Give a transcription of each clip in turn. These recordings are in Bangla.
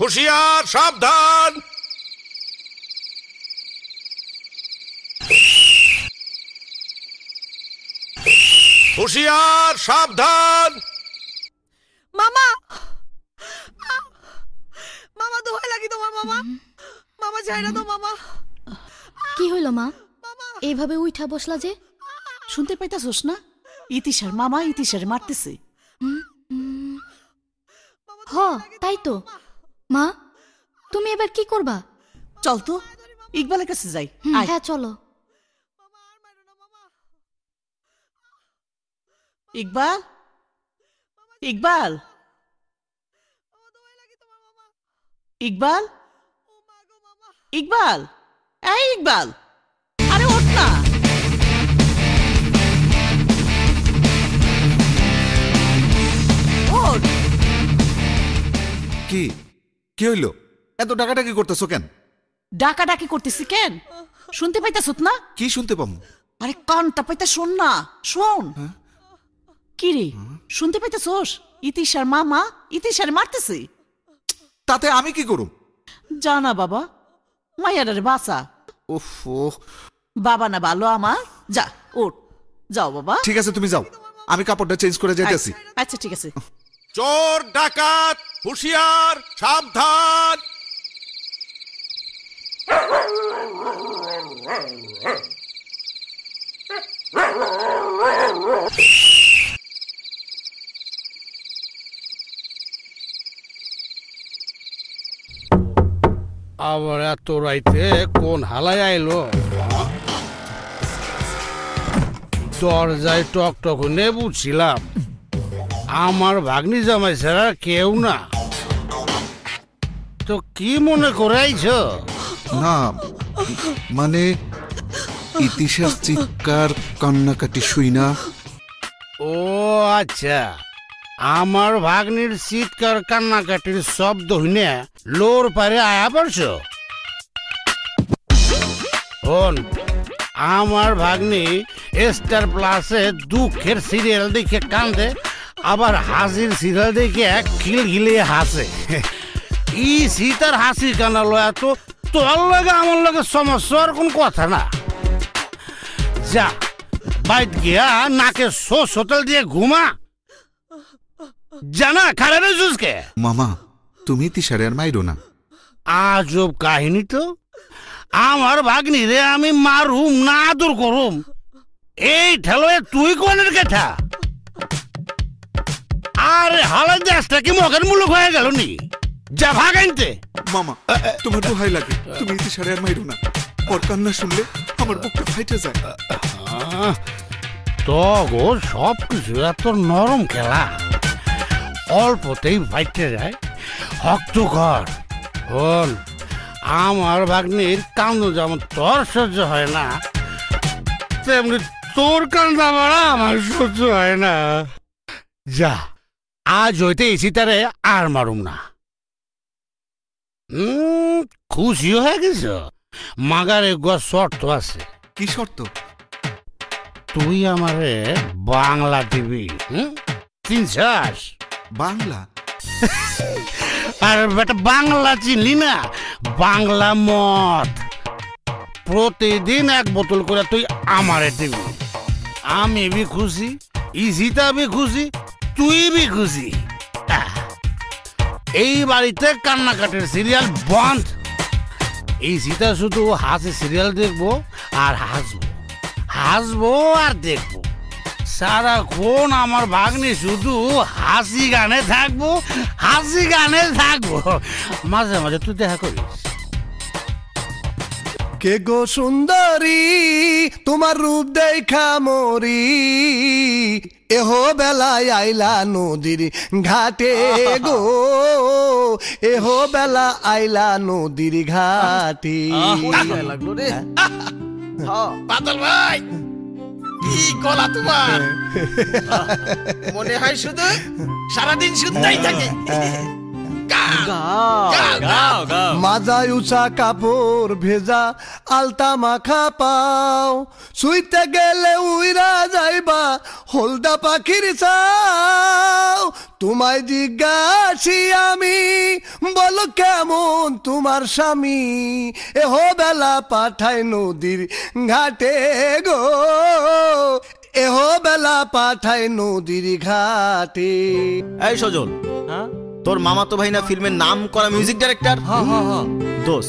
হুঁশিয়ার, সাবধান। হুঁশিয়ার, সাবধান। মামা, মামা দোহাই লাগি তোমার মামা। মামা যায় না তো মামা। কি হইল মা? এইভাবে উঠা বসলা যে? শুনতে পাইতাছস না? ইতিশার মামা ইতিশারে মারতেছে। হ, তাই তো। মা, তুমি এবার কি করবা? চল তো ইকবালের কাছে যাই। হ্যাঁ চলো। ইকবাল, ইকবাল, ইকবাল, ইকবাল, এই ইকবাল, আরে ওঠ না। ওঠ। কি কি হইল? এত ডাকাডাকি করতেছো কেন? ডাকাডাকি করতেছি কেন? শুনতে পাইতাছত না? কি শুনতে পাবো? আরে কানটা পাইতা শোন না, শোন। কি রে, শুনতে পাইতাছস? ইতিশার মামা ইতিশারে মারতেছে। তাতে আমি কি করুম? জানা বাবা, মাইয়ারে বাঁচা। ওফো, বাবা না ভালো আমার। যা ওঠ, যাও বাবা। ঠিক আছে তুমি যাও, আমি কাপড়টা চেঞ্জ করে যেতেছি। আচ্ছা ঠিক আছে। চোর ডাকাত হুঁশিয়ার, সাবধান। আবার এত রাইতে কোন হালায় আইলো? দরজায় টক টক নে বুঝছিলাম আমার ভাগ্নি জামাই ছাড়া কেউ না। তো কি মনে করে আইছ? না মানে ইতিহাস চিৎকার কান্নাকাটি শুই না। ও আচ্ছা, আমার ভাগ্নির চিৎকার কান্নাকাটির শব্দ হইনে লোর পারে আয়া পড়ছ। হন, আমার ভাগ্নি স্টার প্লাসে দুঃখের সিরিয়াল দেখে কান্দে, আবার হাসির সিরিয়াল দেখে খিলখিলে হাসে। ই সীতার হাসি কান্না লয়া তো তোর লাগে আমার লাগে সমস্যার কোন কথা না। যা বাইট গিয়া নাকে সোস হোটেল দিয়ে ঘুমা। জানা খারাপ জুসকে। মামা তুমি তিসারে আর মাইরো না। আজব কাহিনী তো। আমার ভাগ্নি রে আমি মারুম না আদর করুম, এই ঠেলোয় তুই কোনের কেঠা? আরে হালা দেশটা কি মগের মুলুক হয়ে গেল নি? যা ভাগ আনতে। মামা তোমার দোহাই লাগে, তুমি তিসারে আর মাইরো না। ওর কান্না শুনলে আমার বুকটা ফাইটে যায়। তো গো সব কিছু এত নরম খেলা, অল্পতেই ফাইটে যায়। হক্ত কর। হল, আমার ভাগ্নির কান্দ যেমন তোর সহ্য হয় না, তেমনি তোর কান্দা মারা আমার সহ্য হয় না। যা আজ হইতে এসি তারে আর মারুম না। খুশি হয়ে গেছ? মাগার একবার শর্ত আছে। কি শর্ত? তুই আমারে বাংলা টিভি চিনছাস? বাংলা? আর বেটা বাংলা চিনলি না? বাংলা মদ প্রতিদিন এক বোতল করে তুই আমারে দিবি। আমি বি খুশি, ইসিতা বি খুশি, তুই বি খুশি। এই বাড়িতে কান্নাকাটির সিরিয়াল বন্ধ। এই সীতা শুধু হাসি সিরিয়াল দেখবো আর হাসবো, হাসবো আর দেখবো। সারাক্ষণ আমার ভাগ্নি শুধু হাসি গানে থাকবো, হাসি গানে থাকবো। মাঝে মাঝে তুই দেখা করিস। কে গো সুন্দরী তোমার রূপ দেখা মরি, এহ বেলায় আইলা নদীর ঘাটে গো, এহ বেলা আইলা নদীর ঘাটে। লাগলো রে বাদল ভাই, কি গলা তোমার! মনে হয় শুধু সারাদিন শুনতেই থাকে। মাজায় উঁচা কাপড় ভেজা আলতা মাখা পাও, শুইতে গেলে উইরা যাইবা হলদা পাখির চাও। তোমায় জিজ্ঞাসি আমি, বলো কেমন তোমার স্বামী? এহ বেলা পাঠায় নদীর ঘাটে গো, এহ বেলা পাঠায় নদীর ঘাটে। এই সজল, তোর মামা তো ভাই না ফিল্মের নাম করা মিউজিক ডাইরেক্টর? দোষ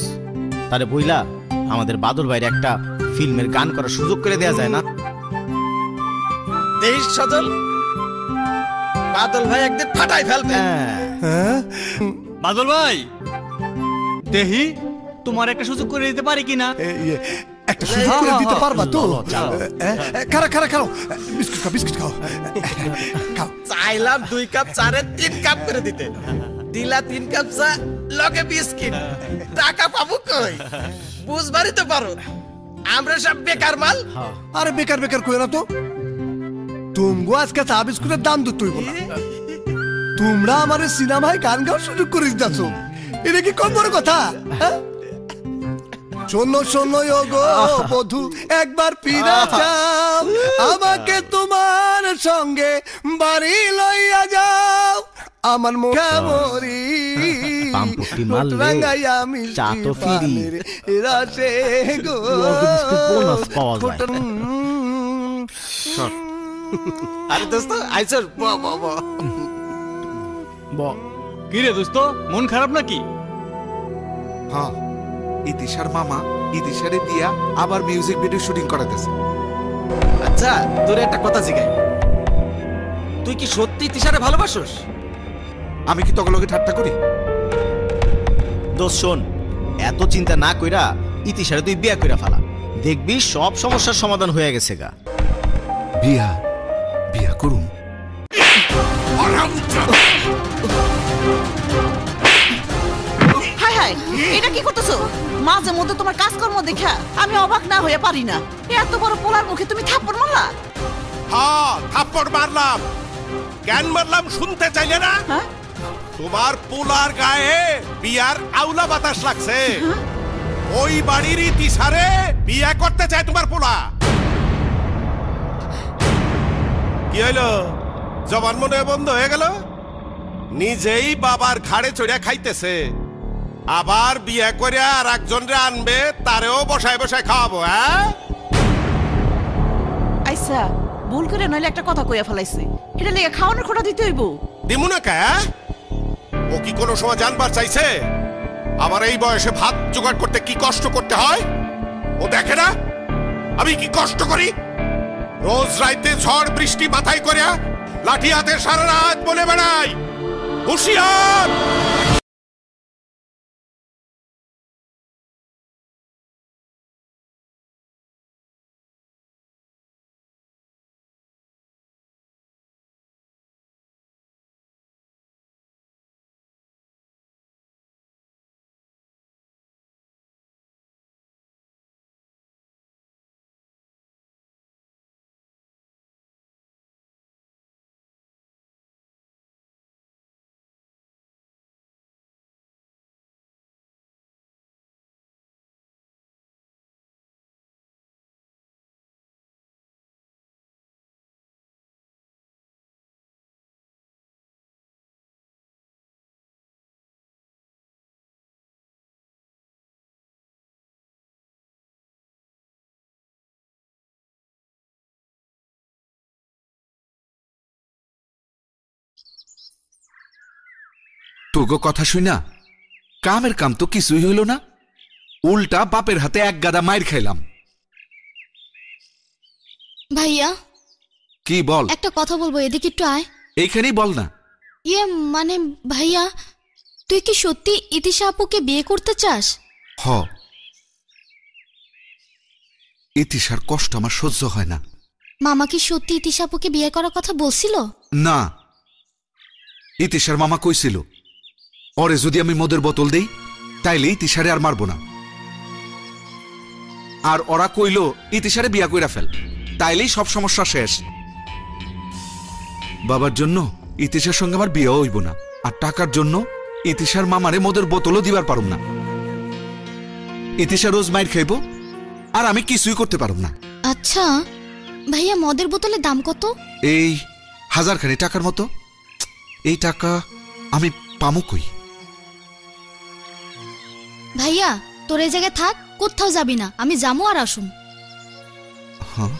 তারে বইলা আমাদের বাদল ভাইয়ের একটা ফিল্মের গান করার সুযোগ করে দেয়া যায় না? দেশ সজল, বাদল ভাই একদিন ফাটাই ফেলবে। বাদল ভাই, দেহি তোমার একটা সুযোগ করে দিতে পারি কিনা? একটা সুযোগ করে দিতে পারবা তো? খারা খারা খাও, বিস্কুট খাও, বিস্কুট খাও, খাও। চাইলাম 2 কাপ চারে 3 কাপ করে দিতে, দিলা 3 কাপ চা লগে বিস্কিট। টাকা পাবো কই? বুঝবারই তো পারো আমরা সব বেকার মাল। আরে বেকার বেকার কই না তো, তুমগো আজকে চা বিস্কুটের দাম দিতে হইব না। তোমরা আমার সিনেমায় গান গাওয়ার সুযোগ করে দিতেছো, এটা কি কম বড় কথা? শোনো শোনো গো বধু, একবার ফিরে যাও, আমাকে তোমার সঙ্গে বাড়ি লইয়া যাও। আমার মুখে মরি রাঙ্গাইয়া মিষ্টি পানের রাশে গো। আরে দোস্ত আইছর, কি রে দোস্ত, মন খারাপ নাকি? হ্যাঁ, ইতিশার মামা ইতিশারে দিয়া আবার মিউজিক ভিডিও শুটিং করাতেছে। আচ্ছা তোর একটা কথা জিগাই, তুই কি সত্যি তিশারে ভালোবাসোস? আমি কি তগলগে ঠাট্টা করি? দোষ শোন, এত চিন্তা না কইরা ইতিশারে তুই বিয়া কইরা ফেলা, দেখবি সব সমস্যার সমাধান হয়ে গেছে গা। বিয়া বিয়া করুম? হাই হাই, এটা কি করতেছো? মাঝে মধ্যে তোমার কাজকর্ম দেখা আমি অবাক না হয়ে পারি না। এত বড় পোলার মুখে তুমি থাপ্পড় মারলা? হ্যাঁ, থাপ্পড় মারলাম। কেন মারলাম শুনতে চাইলে না? তোমার পোলার গায়ে বিয়ার আউলা বাতাস লাগছে। ওই বাড়ির ইতিশারে বিয়া করতে চায় তোমার পোলা। কি হইলো, জবান মনে বন্ধ হয়ে গেল? নিজেই বাবার ঘাড়ে চড়িয়া খাইতেছে, আবার বিয়ে করে আর একজনরে আনবে, তারেও বসায় বসায় খাওয়াবো। হ্যাঁ আইসা, ভুল করে নইলে একটা কথা কইয়া ফেলাইছে, এটা লেগে খাওয়ানোর খোটা দিতে হইব। দিমু না কে? ও কি কোনো সময় জানবার চাইছে আমার এই বয়সে ভাত জোগাড় করতে কি কষ্ট করতে হয়? ও দেখে না আমি কি কষ্ট করি? রোজ রাইতে ঝড় বৃষ্টি মাথায় করিয়া লাঠি হাতে সারা রাত বলে বেড়াই, হুঁশিয়ার! তোগো কথা শুনা কামের কাম তো কিছুই হইল না, উল্টা বাপের হাতে এক গাদা মাইর খাইলাম। ভাইয়া কি বল? একটা কথা বলবো, এদিকে একটু আয়। এইখানেই বল না। মানে ভাইয়া, তুই কি সত্যি ইতিশা আপুকে বিয়ে করতে চাস? হ, ইতিশার কষ্ট আমার সহ্য হয় না। মামা কি সত্যি ইতিশা আপুকে বিয়ে করার কথা বলছিল? না, ইতিশার মামা কইছিল ওরে যদি আমি মদের বোতল দেই তাইলে ইতিশারে আর মারবো না। আর ওরা কইল ইতিশারে বিয়া কইরা ফেল, তাইলেই সব সমস্যা শেষ। বাবার জন্য ইতিশার সঙ্গে আমার বিয়েও হইব না, আর টাকার জন্য ইতিশার মামারে মদের বোতলও দিবার পারুম না। ইতিশা রোজ মাইর খাইব আর আমি কিছুই করতে পারুম না। আচ্ছা ভাইয়া, মদের বোতলের দাম কত? এই 1000 খানি টাকার মতো। এই টাকা আমি পামু কই? ভাইয়া তোর এই জায়গায় থাক, কোথাও যাবি না, আমি যাবো আর আসুম। হ্যাঁ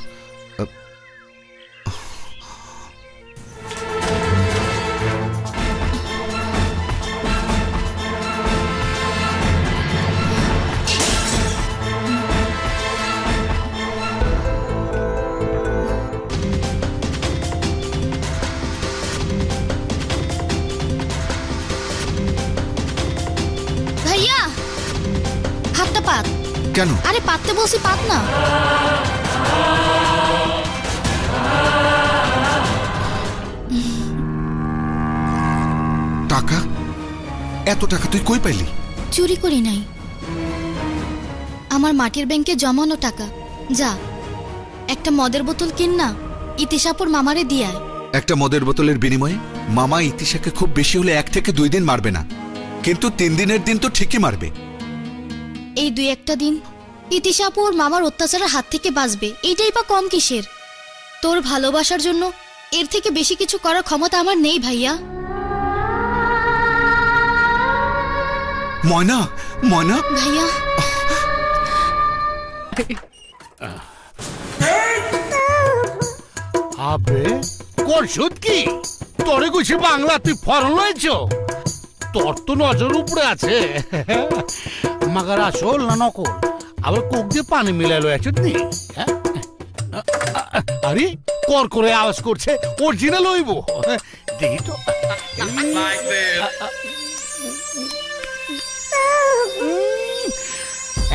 ভাইয়া হাতটা পাত। কেন? আরে পাততে বলছি, পাত না। টাকা? এত টাকা তুই কই পাইলি? চুরি করি নাই, আমার মাটির ব্যাংকে জমানো টাকা। যা একটা মদের বোতল কিন না, ইতিশাপুর মামারে দিয়ে আয়। একটা মদের বোতলের বিনিময়ে মামা ইতিশাকে খুব বেশি হলে 1 থেকে 2 দিন মারবে না, কিন্তু 3 দিনের দিন তো ঠিকই মারবে। এই 2-1টা দিন ইতিশাপুর মামার অত্যাচারের হাত থেকে বাঁচবে, এইটাই বা কম কিসের? তোর ভালোবাসার জন্য এর থেকে বেশি কিছু করার ক্ষমতা আমার নেই ভাইয়া। ময়না, ময়না ভাইয়া আবে করছুত কি? তোরে গুছি বাংলা তুই ফরন লইছ? তোর তো নজর উপরে আছে। মাগার আসল না নকল? আবার কোক দিয়ে পানি মিলাই লইছ নি? আরে কর করে আওয়াজ করছে, অরিজিনাল হইব। দেখি তো।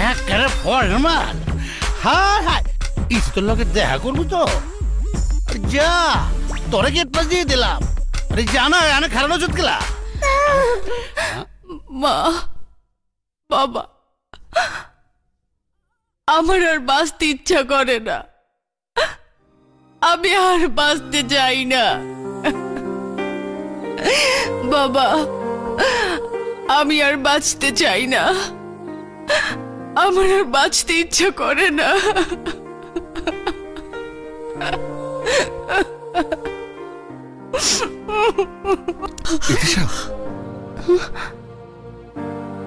একেবারে ফরেন মাল। হায় হায়, ইস্তর লোকে দেখা করবো তো? যা তোরে গেট পাস দিয়ে দিলাম। আরে জানা আনে খারাপ ওষুধ খেলা। মা বাবা, আমার আর বাঁচতে ইচ্ছা করে না, আমি আর বাঁচতে চাই না। বাবা আমি আর বাঁচতে চাই না, আমার আর বাঁচতে ইচ্ছা করে না।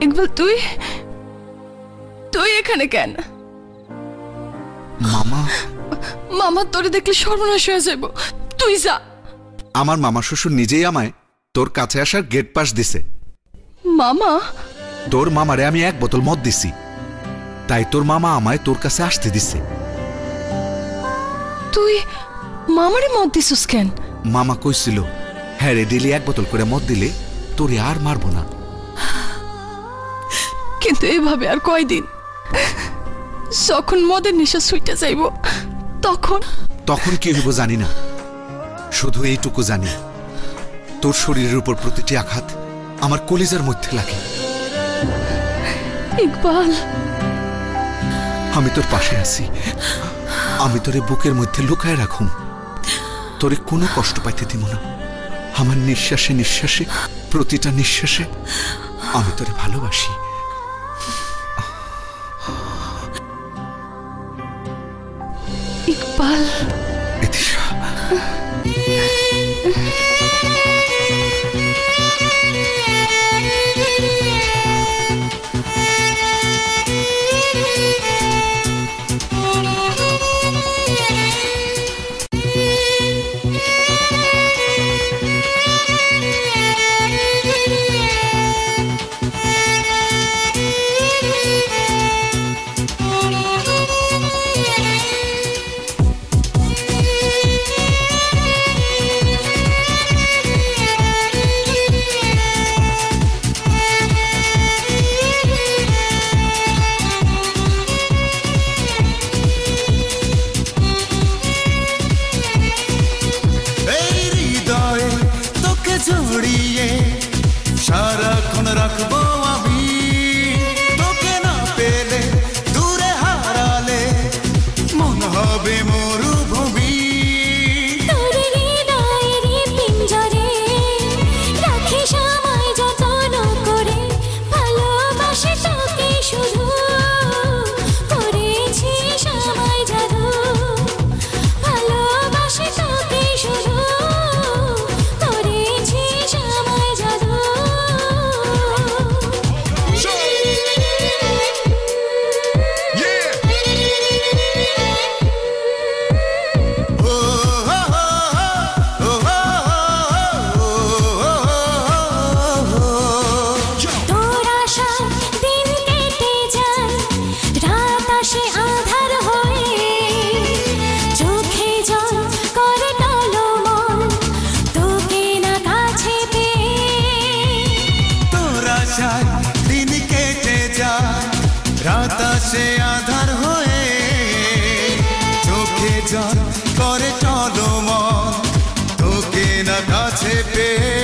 ইকবাল তুই তুই এখানে কেন? মামা মামা তোরে দেখলে সর্বনাশ হয়ে যাইব, তুই যা। আমার মামা শ্বশুর নিজেই আমায় তোর কাছে আসার গেট পাস দিছে। মামা? তোর মামারে আমি 1 বোতল মদ দিছি, তাই তোর মামা আমায় তোর কাছে আসতে দিছে। তুই মামারে মদ দিছিস কেন? মামা কইছিল হ্যাঁ রে, ডেলি 1 বোতল করে মদ দিলে তোরে আর মারবো না। কিন্তু এভাবে আর কয়দিন? যখন মদের নেশা ছুটে যাইব তখন? তখন কি হইব জানি না, শুধু এইটুকু জানি তোর শরীরের উপর প্রতিটি আঘাত আমার কলিজার মধ্যে লাগে। ইকবাল আমি তোর পাশে আছি, আমি তোরে বুকের মধ্যে লুকায় রাখুম, তোরে কোনো কষ্ট পাইতে দিব না। আমার নিঃশ্বাসে নিঃশ্বাসে, প্রতিটা নিঃশ্বাসে আমি তোরে ভালোবাসি। ইকবাল ইতিশা আসে আধার হয়ে চোখে জল করে টলমল তোকে না কাছে পেয়ে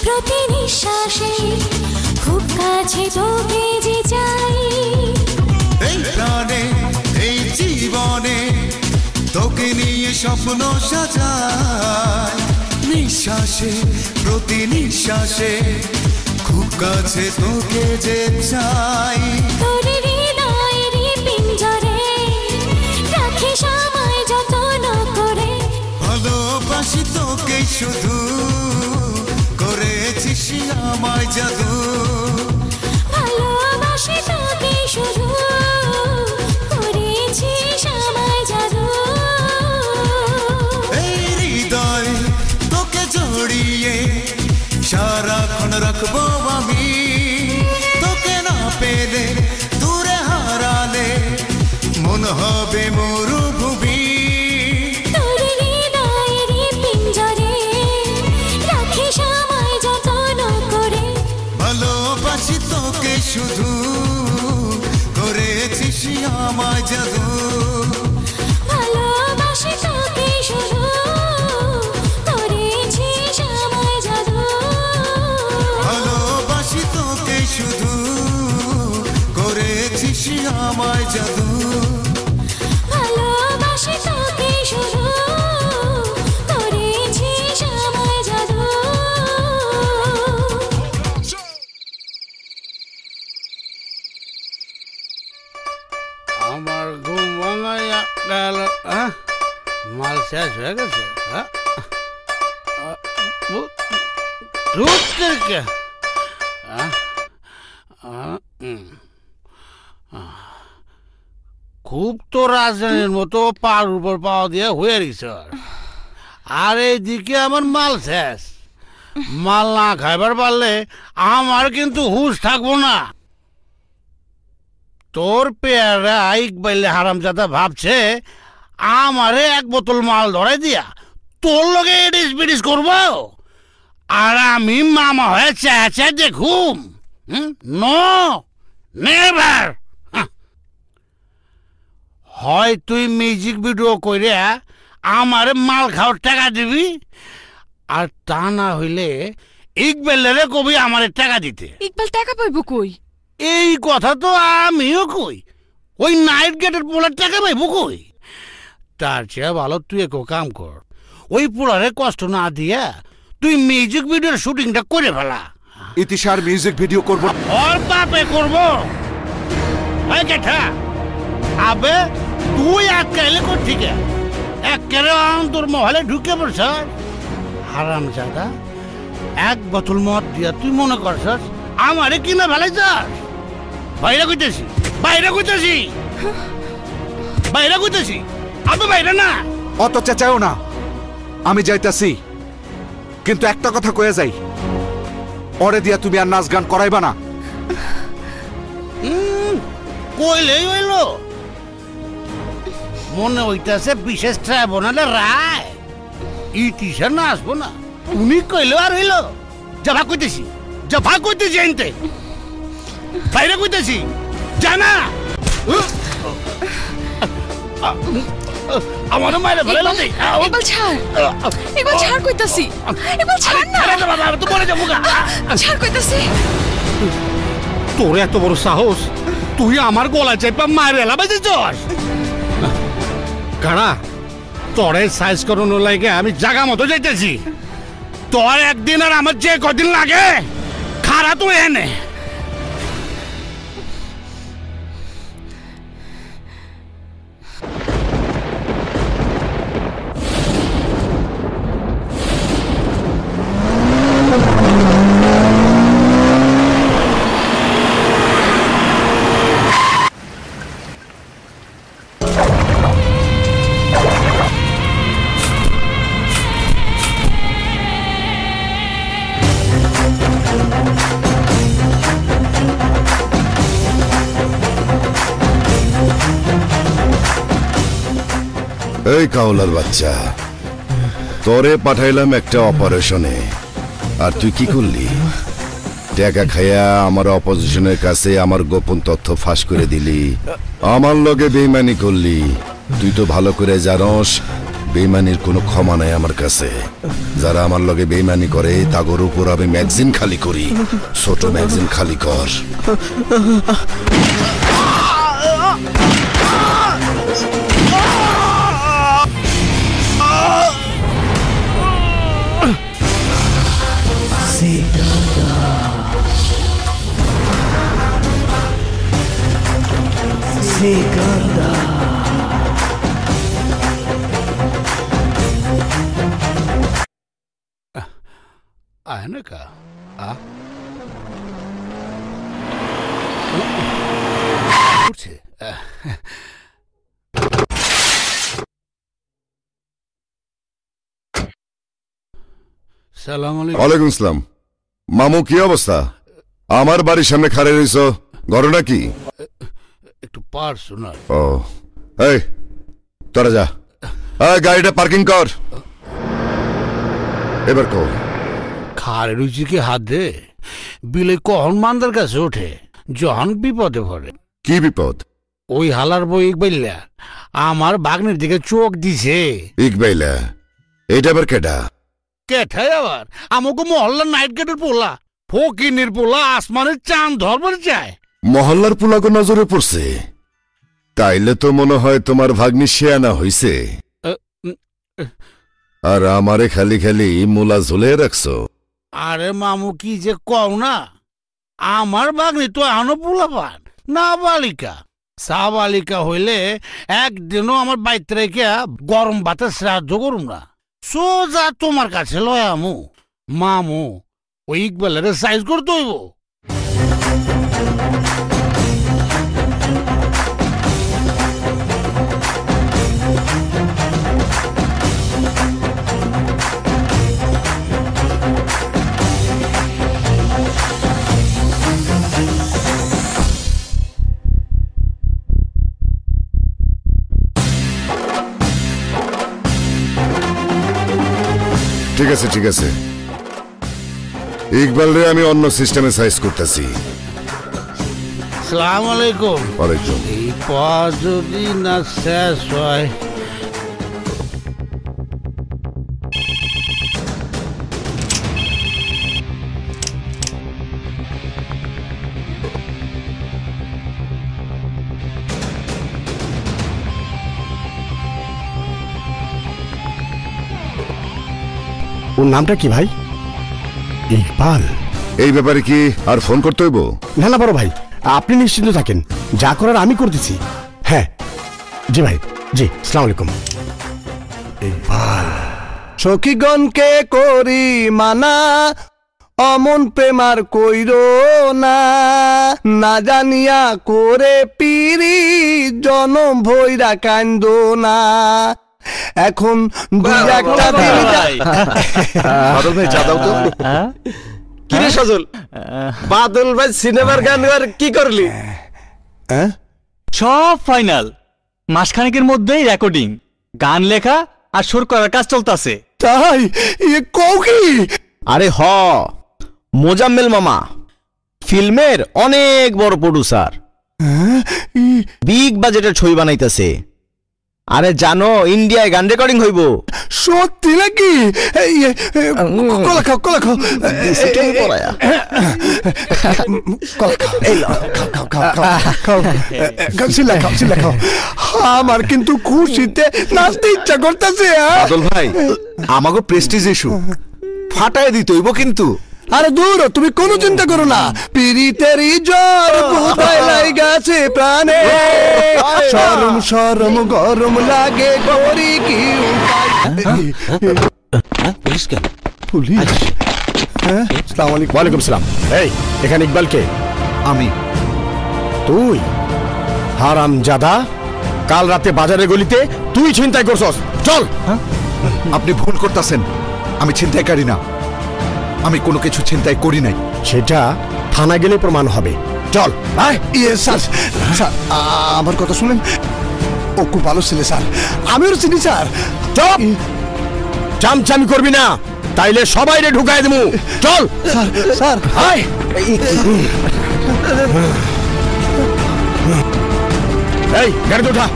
প্রতি নিঃশ্বাসে খুব কাছে তোকে যে চাই এই প্রাণে এই জীবনে তোকে নিয়ে স্বপ্ন সাজাই নিঃশ্বাসে প্রতি নিঃশ্বাসে খুব কাছে তোকে যে চাই তোর হৃদয়ের পিঞ্জরে রাখি সময় যত্ন করে ভালোবাসি তোকে শুধু করেছিস আমায় জাদু ভালোবাসি তোকে শুধু করেছিস আমায় জাদু এই হৃদয়ে তোকে জড়িয়ে সারাক্ষণ রাখবো আমি তোকে না পেলে দূরে হারালে মন হবে মরুভূমি ভালোবাসি তোকে শুধু করেছিস আমায় জাদু ভালোবাসি তোকে শুধু করেছিস আমায় জাদু ভালোবাসি তোকে শুধু করেছিস আমায় জাদু ভালোবাসি তোকে শুধু করেছিস আমায় জাদু আমার ঘুম ভাঙাইয়া গেল মাল শেষ হয়ে গেছে খুব তো রাজধানীর মতো পার উপর পাওয়া দিয়ে হয়ে গেছে আর এইদিকে আমার মাল শেষ মাল না খাইবার পারলে আমার কিন্তু হুঁশ থাকবো না তোর পেয়ারা ইকবাইলে হারামজাদা ভাবছে আমারে এক বোতল মাল ধরাই দিয়া তোর লগে এডিস বিডিস করবো আর আমি মামা হয়ে চেঁচে দেখুম নো নেভার হয় তুই মিউজিক ভিডিও করে আমারে মাল খাওয়ার টাকা দিবি আর তা না হইলে ইকবাইলেরে কবি আমারে টাকা দিতে ইকবাল টাকা পাইব কই এই কথা তো আমিও কই ওই নাইট গেটের পোলার টাকা পাইব কই তার চেয়ে ভালো তুই এক কাম কর ওই পোলারে কষ্ট না দিয়া তুই মিউজিক ভিডিওর শুটিংটা করে ফেলা ইতিশার মিউজিক ভিডিও করব ওর বাপে করব এই কেঠা আবে তুই আজকালে কর ঠিক একেবারে তোর মহলে ঢুকে পড়ছ হারামজাদা এক বোতল মদ দিয়া তুই মনে করছস আমারে কিনা ফেলাইছস বাইরে কইতেছি আমি বাইরে না অত চেঁচাও না আমি যাইতাছি কিন্তু একটা কথা কয়ে যাই ওরে দিয়া তুমি আর নাচ গান করাইবা না কইলেই হইল মনে হইতাছে বিশেষ ট্রাইব্যুনালে রায় ইতিশা না আসবো না উনি কইলো আর হইল যাবা কইতেছি আনতে বাইরে কইতেছি জানা আমার মায়ের ফেলে না ইকবাল ছাড় কইতাছি ইকবাল ছাড় না আরে বাবা তো বলে যাবো ছাড় কইতাছি তোর এত বড় সাহস তুই আমার গলা চাইপা মায়ের এলা বাজেছস কারা তোরে সাইজ করানোর লাগে আমি জায়গা মতো যাইতেছি তোর একদিন আর আমার যে কদিন লাগে খারা তো এনে এই কাউলার বাচ্চা, তোরে পাঠাইলাম একটা অপারেশনে, আর তুই কি করলি? টাকা খাইয়া আমার অপোজিশনের কাছে আমার গোপন তথ্য ফাঁস করে দিলি, আমার লগে বেইমানি করলি। তুই তো ভালো করে জানস বেইমানির কোনো ক্ষমা নাই আমার কাছে। যারা আমার লগে বেইমানি করে তাগর উপর আমি ম্যাগজিন খালি করি। ছোট ম্যাগজিন খালি কর। आहे ना का? उठছে। সালাম আলাইকুম। ওয়ালাইকুম আসসালাম। মামু কি অবস্থা? আমার বাড়ির সামনে খাড়ে রইছ, ঘটনা কি? একটু পার্সোনাল। ও এই তোরা যা, গাড়িটা পার্কিং কর। এবার কো খারে রুচি কি হাত দে বিলে কখন মান্দার কাছে ওঠে যখন বিপদে পড়ে। কি বিপদ? ওই হালার বই ইকবাইলা আমার বাগনের দিকে চোখ দিছে। ইকবাইলা? এইটা আবার কেডা? কেঠাই আবার আমাকে মহল্লার নাইট গেটের পোলা, ফকিনের পোলা, আসমানের চাঁদ ধরবার চায়। মহল্লার পোলাগো নজরে পড়ছে? তাইলে তো মনে হয় তোমার ভাগ্নি শেয়ানা হইছে, আর আমারে খালি খালি মুলা ঝুলে রাখছো। আরে মামু কি যে কও না, আমার বাগনি তো এখনো পোলা পান না বালিকা। সা বালিকা হইলে একদিনও আমার বাইতে রেখে গরম ভাতে শ্রাদ্ধ করুম না, সোজা তোমার কাছে লয় আমু। মামু ওই ইকবালের সাইজ করতে হইব। ঠিক আছে ঠিক আছে, ইকবাল রে আমি অন্য সিস্টেমে সাইজ করতেছি। সালাম আলাইকুম। ওয়ালাইকুম। এই পা যদি না শেষ হয় ওর নামটা কি ভাই? ইকবাল। এই ব্যাপারে কি আর ফোন করতে হইব? না না বড় ভাই, আপনি নিশ্চিন্ত থাকেন, যা করার আমি করতেছি। হ্যাঁ জি ভাই, জি আসসালামু আলাইকুম। ইকবাল। সখীগণকে করি মানা, অমন প্রেমার কইরো না, না জানিয়া করে পিরি জনম ভৈরা কান্দো না। এখন দুই একটা দিন বাদল ভাই চা দাও তো। কি রে সজল, বাদল ভাই সিনেমার গান আর কি করলি? সব ফাইনাল, মাসখানেকের মধ্যেই রেকর্ডিং, গান লেখা আর সুর করার কাজ চলতেছে। তাই? কও কি? আরে হ, মোজাম্মেল মামা ফিল্মের অনেক বড় প্রডিউসার, বিগ বাজেটের ছবি বানাইতেছে। আরে জানো ইন্ডিয়ায় গান রেকর্ডিং হইব। সত্যি নাকি? কলা খাও কলা খাও। আমার কিন্তু খুশিতে নাচতে ইচ্ছা করতেছে। বাদল ভাই, আমাকে প্রেস্টিজ ইস্যু ফাটায় দিতে হইব কিন্তু। আরে দূর, তুমি কোনো চিন্তা করো না। পিরিতেরি জ্বর কোথায় লাইগাছে প্রাণে, শরম শরম গরম লাগে করি কি উপায়। পুলিশ কেন? পুলিশ? হ্যাঁ আসসালামু আলাইকুম। ওয়ালাইকুম সালাম। এই এখানে ইকবাল কে? আমি। তুই হারামজাদা, কাল রাতে বাজারের গলিতে তুই ছিনতাই করছস। চল। আপনি ভুল করতেছেন, আমি ছিনতাইকারী না, আমি কোনো কিছু চিন্তাই করি নাই। সেটা থানা গেলে প্রমাণ হবে। চল। স্যার আমার কথা শুনেন। ও খুব ভালো ছেলে স্যার, আমি ওর চিনি স্যার। চুপ, চামচামি করবি না, তাইলে সবাই রে ঢুকাই দেবো। চল স্যার, স্যার আয়। এই গাড়িতে ওঠা।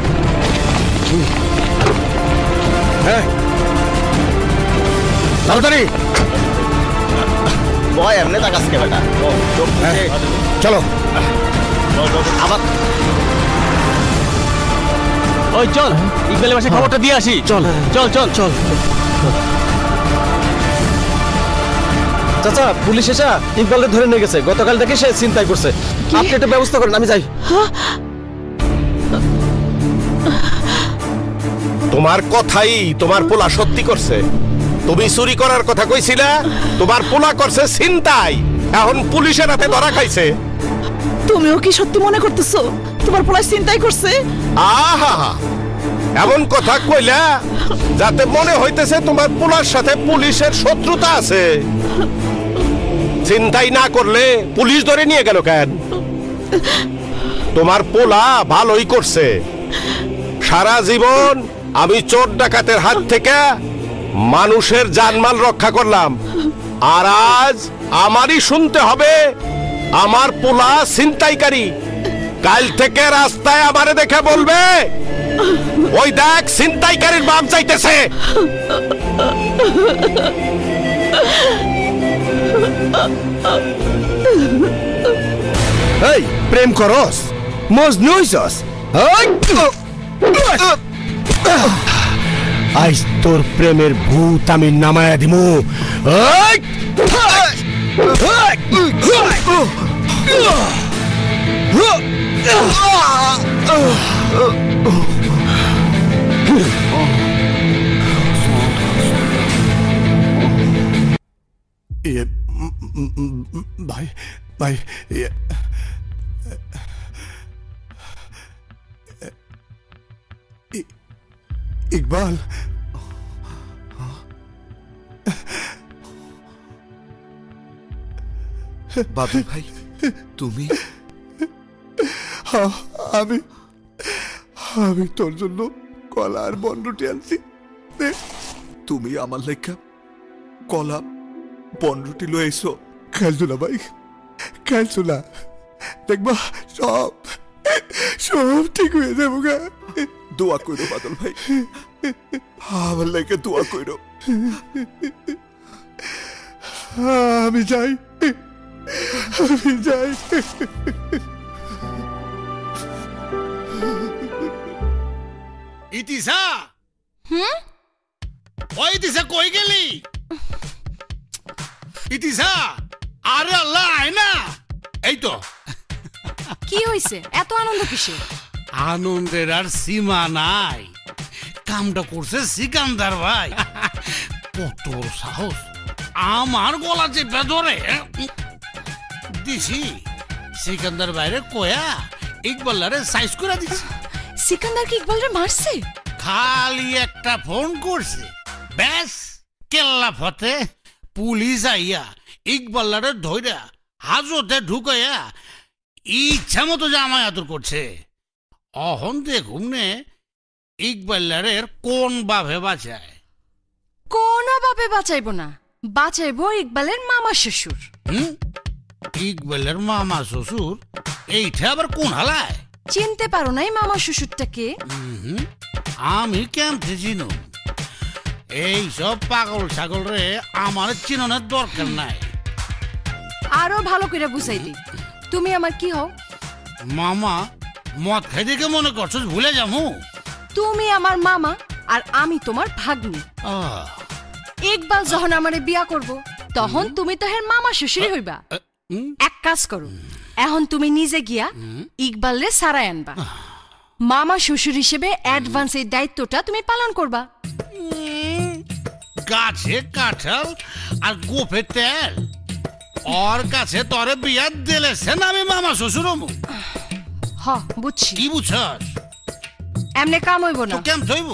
তাড়াতাড়ি বয় এমনি তা কাজকে বেটা চলো। আবার ওই চল ইকবালের বাসায় খবরটা দিয়ে আসি। চল চল চল চল। চাচা, পুলিশ এসে ইকবালকে ধরে নিয়ে গেছে। গতকাল থেকে সে চিন্তাই করছে। আপনি একটা ব্যবস্থা করেন, আমি যাই। তোমার কথাই তোমার পোলা সত্যি করছে। তুমি চুরি করার কথা কইছিলা, তোমার পোলা করছে ছিনতাই, এখন পুলিশের হাতে ধরা খাইছে। তুমিও কি সত্যি মনে করতেছো তোমার পোলা চিন্তাই করছে? আহা, এমন কথা কইলা যাতে মনে হইতেছে তোমার পোলার সাথে পুলিশের শত্রুতা আছে। চিন্তাই না করলে পুলিশ ধরে নিয়ে গেল কেন? তোমার পোলা ভালোই করছে। সারা জীবন আমি চোর ডাকাতের হাত থেকে মানুষের জানমাল রক্ষা করলাম, আর আজ আমারই শুনতে হবে আমার পোলা ছিনতাইকারী। কাল থেকে রাস্তায় আমারে দেখে বলবে, ওই দেখ ছিনতাইকারীর বাপ চাইতেছে। এই প্রেম করস, মজনু হইছস। আজ তোর প্রেমের ভূত আমি নামায়া দিমু। ভাই ভাই, ইকবাল, বাদল ভাই তুমি? আমি তোর জন্য কলা আর বনরুটি আনছি। তুমি আমার লেখা কলা বনরুটি লয়ে এসো। খেলছো না ভাই, খেলছো না, দেখবা সব সব ঠিক হয়ে যাবো গা। দোয়া কইরো বাদল ভাই, আমার লেখা দোয়া কইরো। আমি যাই, আমি যাই। ইতিসা, ওই ইতিসা কই গেলি? ইতিসা, আরে আল্লাহ আয় না। এই তো। কি হইছে? এত আনন্দ কিসে? আনন্দের আর সীমা নাই। কামটা করছে সিকান্দার ভাই। কত সাহস, আমার গলা চেপে ধরে দিছি। সিকান্দার বাইরে কয়া ইকবালারে সাইজ করে দিছি। সিকান্দার কি ইকবালরে মারছে? খালি একটা ফোন করছে, ব্যাস কেল্লা ফতে পুলিশ আইয়া ইকবালারে ধইরা হাজতে ঢুকাইয়া ইচ্ছা মতো জামাই আদর করছে। অহন দেখুন নে ইকবালারের কোন ভাবে বাঁচায়। কোন ভাবে বাঁচাইব না, বাঁচাইব ইকবালের মামা শ্বশুর। ইকবালের মামা শ্বশুর? এইটা আবার কোন হালায়? চিনতে পারো নাই মামা শ্বশুরটাকে? আমি কেমতে চিনো? এই সব পাগল ছাগল রে আমার চিননের দরকার নাই। আরো ভালো করে বুঝাই দি, তুমি আমার কি হও? মামা? মদ খাই দেখে মনে করছো ভুলে যাবো? তুমি আমার মামা আর আমি তোমার ভাগ্নি। ইকবাল যখন আমারে বিয়া করব তখন তুমি তো হের মামা শ্বশুরই হইবা। এক কাজ করো, এখন তুমি নিজে গিয়া ইকবালরে সারাই আনবা। মামা শ্বশুর হিসেবে অ্যাডভান্স এই দায়িত্বটা তুমি পালন করবা। গাছে কাঁঠাল আর গোফে তেল, ওর কাছে তোরে বিয়া দিলেছেন আমি মামা শ্বশুর হমু। হ বুঝছি। কি বুঝছস? এমনে কাম হইব না। কেম থইব?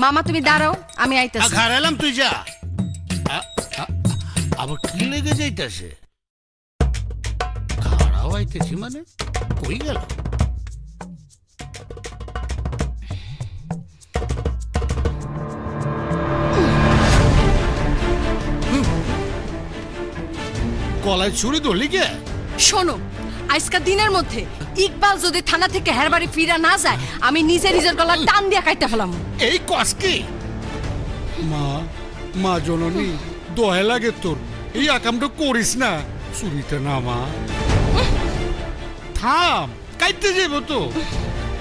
মামা তুমি দাঁড়াও, আমি আইতাছি। ঘর এলাম, তুই যা। আবার কি লেগে যাইতাছে? খাড়াও আইতেছি মানে কই গেল? গলায় ছুরি ধরলি কে? শোনো, আজকা দিনের মধ্যে ইকবাল যদি থানা থেকে হেরবাড়ি ফিরা না যায়, আমি নিজের গলা টান দিয়া কাটতে ফেলাম। এই কসকি মা জননী, দয়া লাগে তোর, এই আকামটা করিস না। চুরিতে না মা, থাম, কাইতে যাবো তো।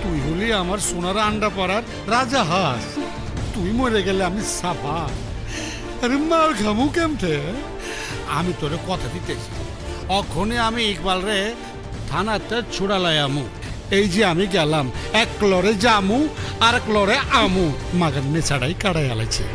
তুই হলি আমার সোনার আন্ডা পাড়ার রাজা হাঁস, তুই মরে গেলে আমি সাফা। আরে মার খামু কেমতে? আমি তোরে কথা দিতেছি, অক্ষণে আমি ইকবাল রে থানাতে ছুড়ালাই আমু। এই যে আমি গেলাম, এক ক্লরে জামু আর ক্লরে আমু, মাগার নেছাড়াই কাড়াই আলাইছে।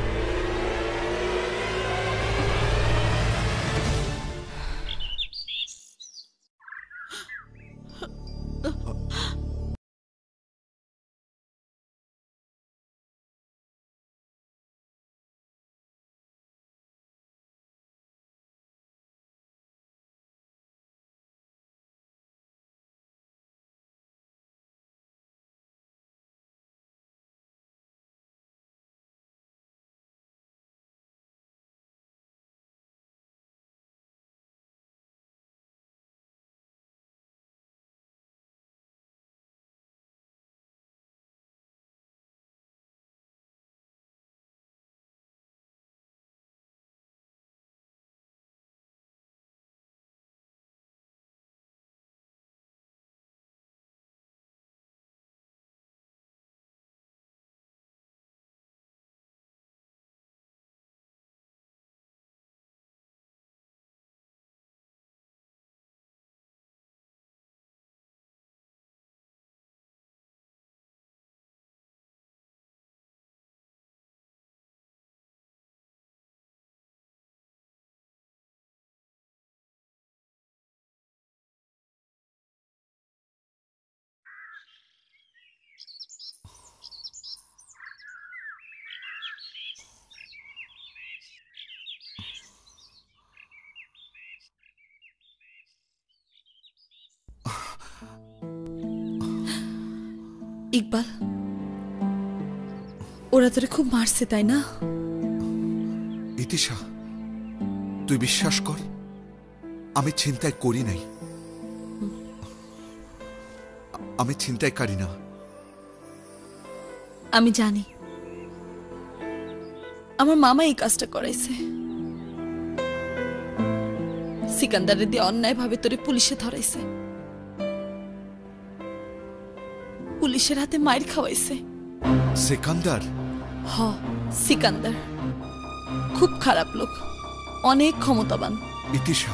ইকবাল, ওরা তোরে খুব মারছে তাই না? ইতিশা, তুই বিশ্বাস কর, আমি ছিনতাই করি নাই, আমি ছিনতাইকারী না। আমি জানি আমার মামা এই কাজটা করাইছে। সিকান্দারের দিয়ে অন্যায় ভাবে তোরে পুলিশে ধরাইছে, পুলিশের হাতে মাইর খাওয়াইছে। সিকান্দার? হ, সিকান্দার খুব খারাপ লোক, অনেক ক্ষমতাবান। ইতিশা,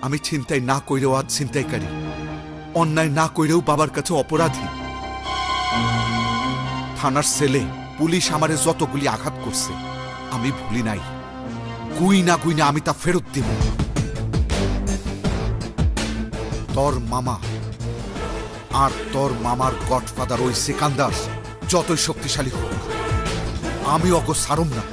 আমি ছিনতাই না কইরেও আজ ছিনতাইকারী, অন্যায় না কইরেও বাবার কাছে অপরাধী। থানার সেলে পুলিশ আমারে যতগুলি আঘাত করছে আমি ভুলি নাই, গুইনা গুইনা আমি তা ফেরত দিব। তোর মামা আর তোর মামার গডফাদার ওই সিকান্দার যতই শক্তিশালী হোক, আমি অগো সারম না।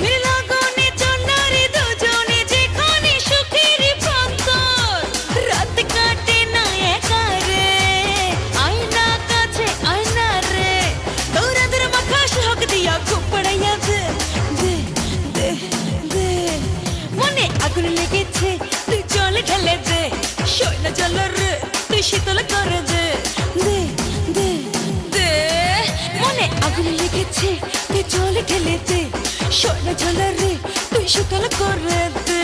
প্রেমের লগনে চন্নারে দুজনে যেখানে সুখের প্রান্তর রাত কাটে না একা রে আয়না কাছে আয়না রে তোরাদের মাখা শোক দিয়া খুব পড়াইয়া দে দে দে দে মনে আগুন লেগেছে তুই জল ঢেলে দে শৈল জল রে তুই শীতল করে দে দে দে দে মনে আগুন লেগেছে তুই জল ঢেলে দে শৈল জল রে তুই শীতল করে দে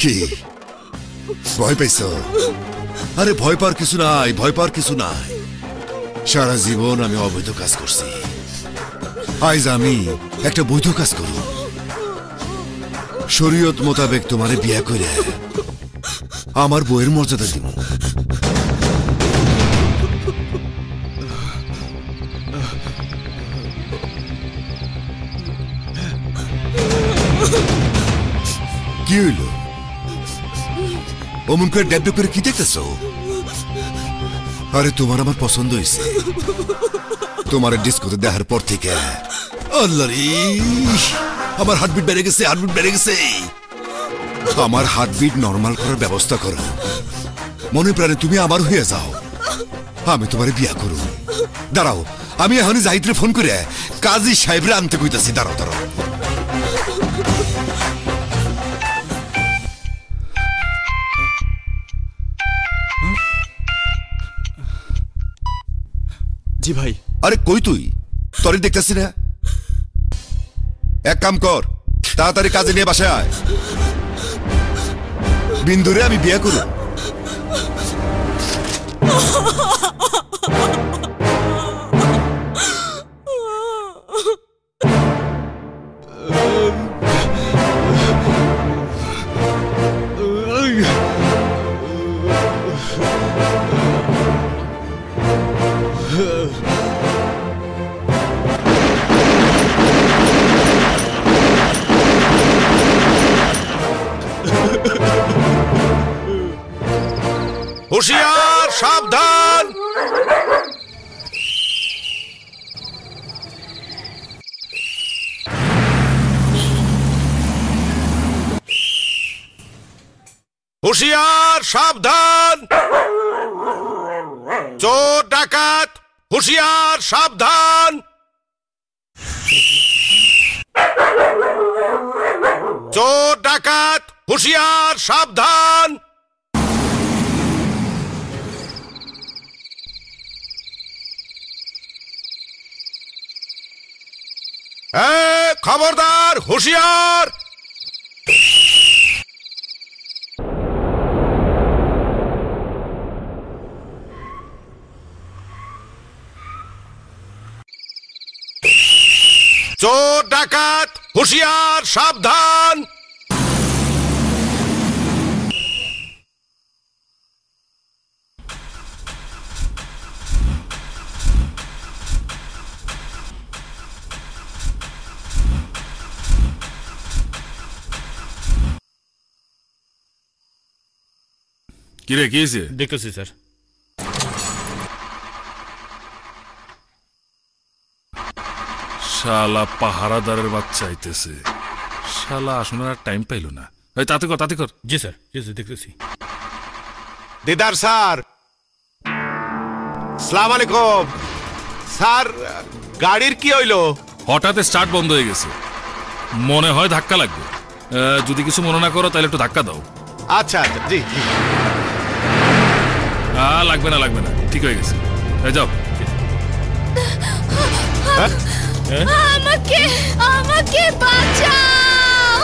কি ভয় পাইছ? আরে ভয় পাওয়ার কিছু নাই, ভয় পাওয়ার কিছু নাই। সারা জীবন আমি অবৈধ কাজ করছি, আজ আমি একটা বৈধ কাজ করব। শরীয়ত মোতাবেক তোমারে বিয়া করে আমার বউয়ের মর্যাদা দিব। কি হইল? অমন করে ড্যাব করে কি দেখতেছ? আরে তোমার আমার পছন্দ হয়েছে। তোমার ডিস্কোতে দেখার পর থেকে আল্লাহ রে, আমার হার্টবিট বেড়ে গেছে, হার্টবিট বেড়ে গেছে। আমার হার্টবিট নরমাল করার ব্যবস্থা করো। মনে প্রাণে তুমি আমার হয়ে যাও, আমি তোমার বিয়া করব। দাঁড়াও, আমি এখনই জাহিদরে ফোন করে কাজী সাহেবরে আনতে কইতাছি। দাঁড়াও দাঁড়াও। জি ভাই। আরে কই তুই? তোরে দেখতেছি না। এক কাম কর, তাড়াতাড়ি কাজে নিয়ে বাসায় আয়। বিন্দুরে আমি বিয়ে করব। হুশিয়ার, সাবধান। হুশিয়ার, সাবধান। চোর ডাকাত, হুশিয়ার, সাবধান। চোর ডাকাত, হুশিয়ার, সাবধান। খবরদার, হুশিয়ার। চোর ডাকাত, হুশিয়ার, সাবধান। কিরে কি হয়েছে? দেখতেছি স্যার। শালা পাহারাদারের বাচ্চা আইতেছে। শালা আসলে আর টাইম পাইল না। এই তাতে কর। জি স্যার, দেখতেছি। দিদার স্যার, সালাম আলাইকুম স্যার। গাড়ির কি হইলো? হঠাৎ স্টার্ট বন্ধ হয়ে গেছে, মনে হয় ধাক্কা লাগবে। যদি কিছু মনে না করো তাহলে একটু ধাক্কা দাও। আচ্ছা, জি। লাগবে না, ঠিক হয়ে গেছে। যাও। আমাকে বাঁচাও,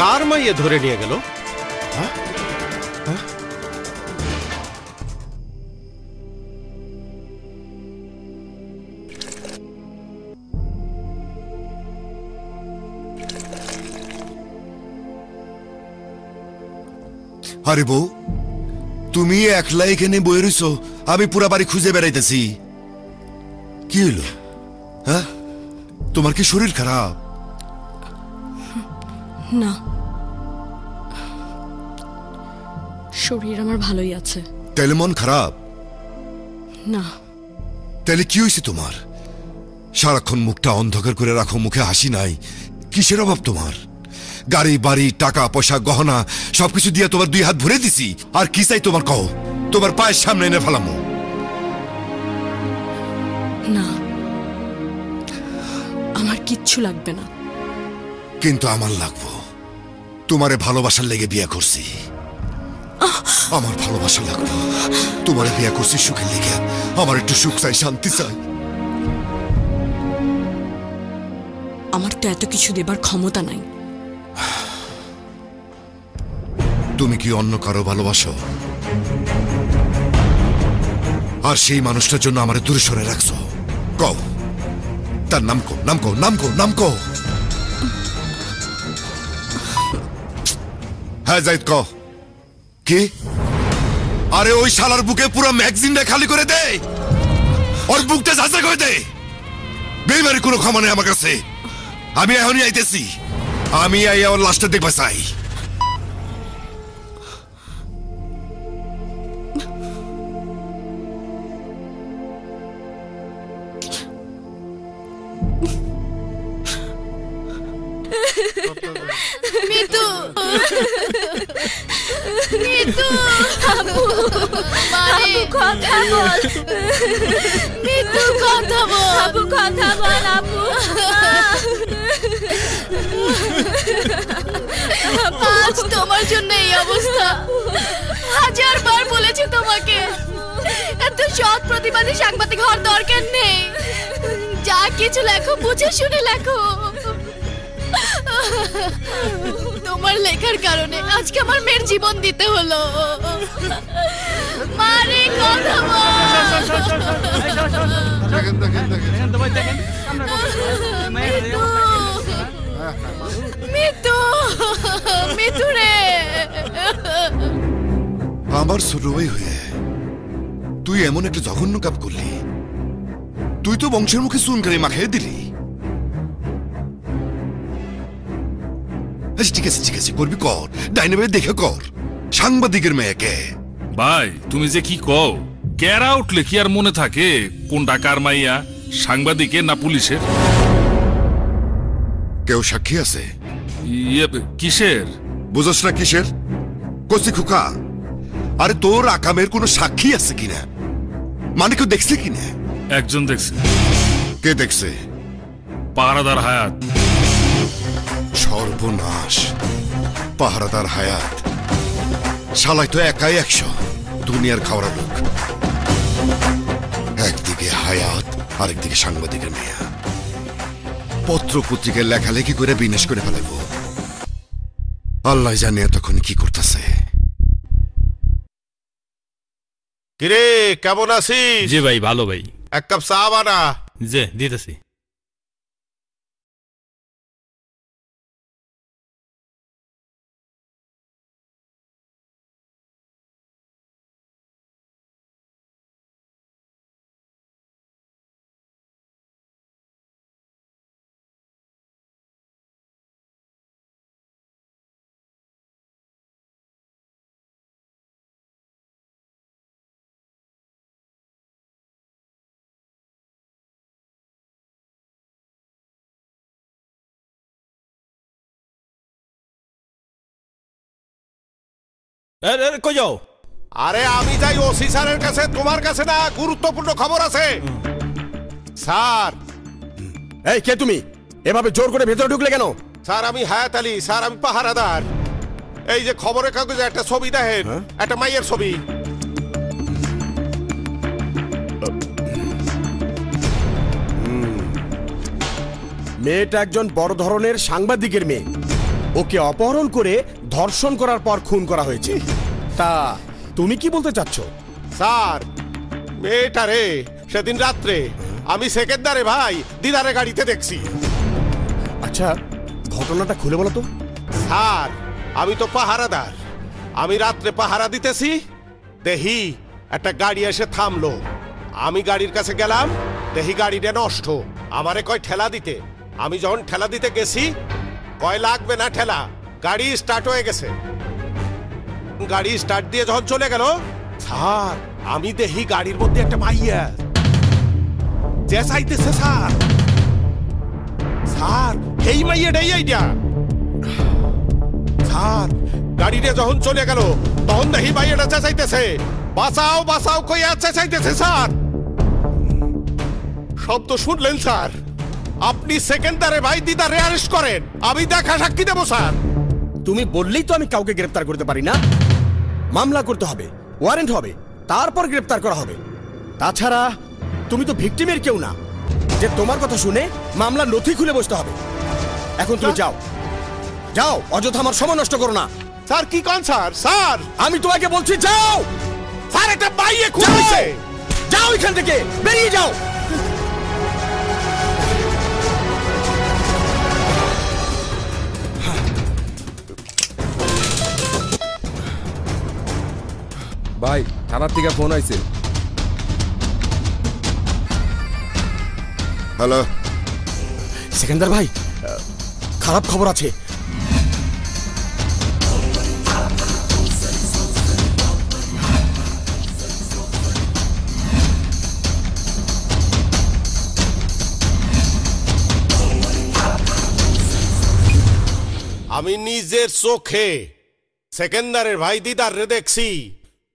কার মাইয়ে ধরে নিয়ে গেল? আরে বউ, তুমি একলা এখানে বয়ে রইছো, আমি পুরা বাড়ি খুঁজে বেড়াইতেছি। কি হইলো? হ্যাঁ, তোমার কি শরীর খারাপ? না, শরীর আমার ভালোই আছে। তাইলে মন খারাপ? না। তাইলে কি হয়েছে তোমার? সারাক্ষণ মুখটা অন্ধকার করে রাখো, মুখে হাসি নাই। কিসের অভাব তোমার? গাড়ি বাড়ি টাকা পয়সা গহনা সবকিছু দিয়ে তোমার 2 হাত ভরে দিছি, আর কি চাই তোমার? কও, তোমার পায়ের সামনে এনে ফেলামো। না, আমার কিচ্ছু লাগবে না। কিন্তু আমার লাগবো। তোমারে ভালোবাসার লেগে বিয়ে করছি। আমার ভালোবাসা লাগবে। তোমারে বিয়ে করছি সুখের লেগে। আমার একটু সুখ চাই, শান্তি চাই। আমার তো এত কিছু দেবার ক্ষমতা নাই। তুমি কি অন্য কারো ভালোবাসো? আর সেই মানুষটার জন্য আমারে দূরে সরে রাখছো? কও, তার নাম কও। হ্যাঁ জাহিদ, কও কি? আরে ওই শালার বুকে পুরো ম্যাগজিনটা খালি করে দে, ওর বুকটা ঝাঁঝা করে দে। বেইমারি কোনো ক্ষমা নেই আমার কাছে। আমি এখনই আইতেছি। আমি আইয়া ওর লাশটা দেখবা চাই। মিতু, আপু কথা বল। মিতু কথা বল। আপু আজ তোমার জন্য এই অবস্থা। 1000 বার বলেছি তোমাকে, এত সৎ প্রতিবাদী সাংবাদিক হওয়ার দরকার নেই। যা কিছু লেখো বুঝে শুনে লেখো। তোমার লেখার কারণে আজকে আমার মেয়ের জীবন দিতে হলো। মারে কথা মিতু রে, আমার ছোট ভাই হয়ে তুই এমন একটা জঘন্য কাজ করলি। তুই তো বংশের মুখে চুনকারি মাখিয়ে দিলি। ঠিক আছে, করবি কর। ডাইনামে দেখে কর। সাংবাদিকের মেয়েকে। ভাই তুমি যে কি কও, কেরা উঠলে কি আর মনে থাকে কোনটা কার মাইয়া, সাংবাদিকের না পুলিশের? কেউ সাক্ষী আছে? কিসের? বুঝস না কিসের? কচি খুকা, আরে তোর আকামের কোনো সাক্ষী আছে কিনা? মানে কেউ দেখছে কিনা? একজন দেখছে। কে দেখছে? পাহারাদার হায়াত। সর্বনাশ, পাহারাদার হায়াত শালাই তো একাই 100 দুনিয়ার খাওয়ার লোক। একদিকে হায়াত, আরেকদিকে সাংবাদিকের মেয়া। পত্র পত্রিকায় লেখালেখি করে বিনাশ করে ফেলাইব। আল্লাহ জানে তখন কি করতেছে। কিরে, কেমন আছিস? জি ভাই, ভালো ভাই। 1 কাপ চা বানা। যে দিতেছি। কই যাও? আরে আমি যাই ওসি স্যারের কাছে, তোমার কাছে না, গুরুত্বপূর্ণ খবর আছে। স্যার। এই কে তুমি? এভাবে জোর করে ভেতরে ঢুকলে কেন? স্যার আমি হায়াত আলী, স্যার আমি পাহারাদার। এই যে খবরের কাগজে একটা ছবি দেখেন, একটা মাইয়ের ছবি। মেয়েটা একজন বড় ধরনের সাংবাদিকের মেয়ে। ওকে অপহরণ করে ধর্ষণ করার পর খুন করা হয়েছে। তা তুমি কি বলতে চাচ্ছ? স্যার মেয়েটারে সেদিন রাত্রে আমি সেকেন্দারে ভাই দিদারে গাড়িতে দেখছি। আচ্ছা ঘটনাটা খুলে বলো তো। স্যার আমি তো পাহারাদার, আমি রাত্রে পাহারা দিতেছি, দেখি একটা গাড়ি এসে থামলো। আমি গাড়ির কাছে গেলাম, দেখি গাড়িটা নষ্ট। আমারে কয় ঠেলা দিতে। আমি যখন ঠেলা দিতে গেছি, কয় লাগবে না ঠেলা, গাড়ি স্টার্ট হয়ে গেছে। গাড়ি স্টার্ট দিয়ে যখন চলে গেল, স্যার আমি দেখি গাড়ির মধ্যে একটা মাইয়া চেঁচাইতেছে। স্যার স্যার এই মাইয়াটাই এইটা। স্যার গাড়িটা যখন চলে গেল, তখন দেখি মাইয়াটা চেঁচাইতেছে, বাঁচাও বাঁচাও কইয়া চেঁচাইতেছে। স্যার শব্দ শুনলেন স্যার? আপনি সেকেন্দারে ভাই দিদারে অ্যারেস্ট করেন, আমি দেখা সাক্ষী দেবো। স্যার তুমি বললেই তো আমি কাউকে গ্রেফতার করতে পারি না। মামলা করতে হবে, ওয়ারেন্ট হবে, তারপর গ্রেফতার করা হবে। তাছাড়া তুমি তো ভিকটিমের কেউ না যে তোমার কথা শুনে মামলা নথি খুলে বসতে হবে। এখন তুমি যাও, যাও, অযথা আমার সময় নষ্ট করো না। স্যার কি কোন স্যার? স্যার আমি তোমাকে বলছি যাও। স্যার একটা মাইয়া খুন হয়েছে, যাও এখান থেকে, বেরিয়ে যাও। ভাই থানার থেকে ফোন আইছে। হ্যালো সেকেন্দার ভাই, খারাপ খবর আছে। আমি নিজের চোখে সেকেন্দারের ভাই দিদারে দেখছি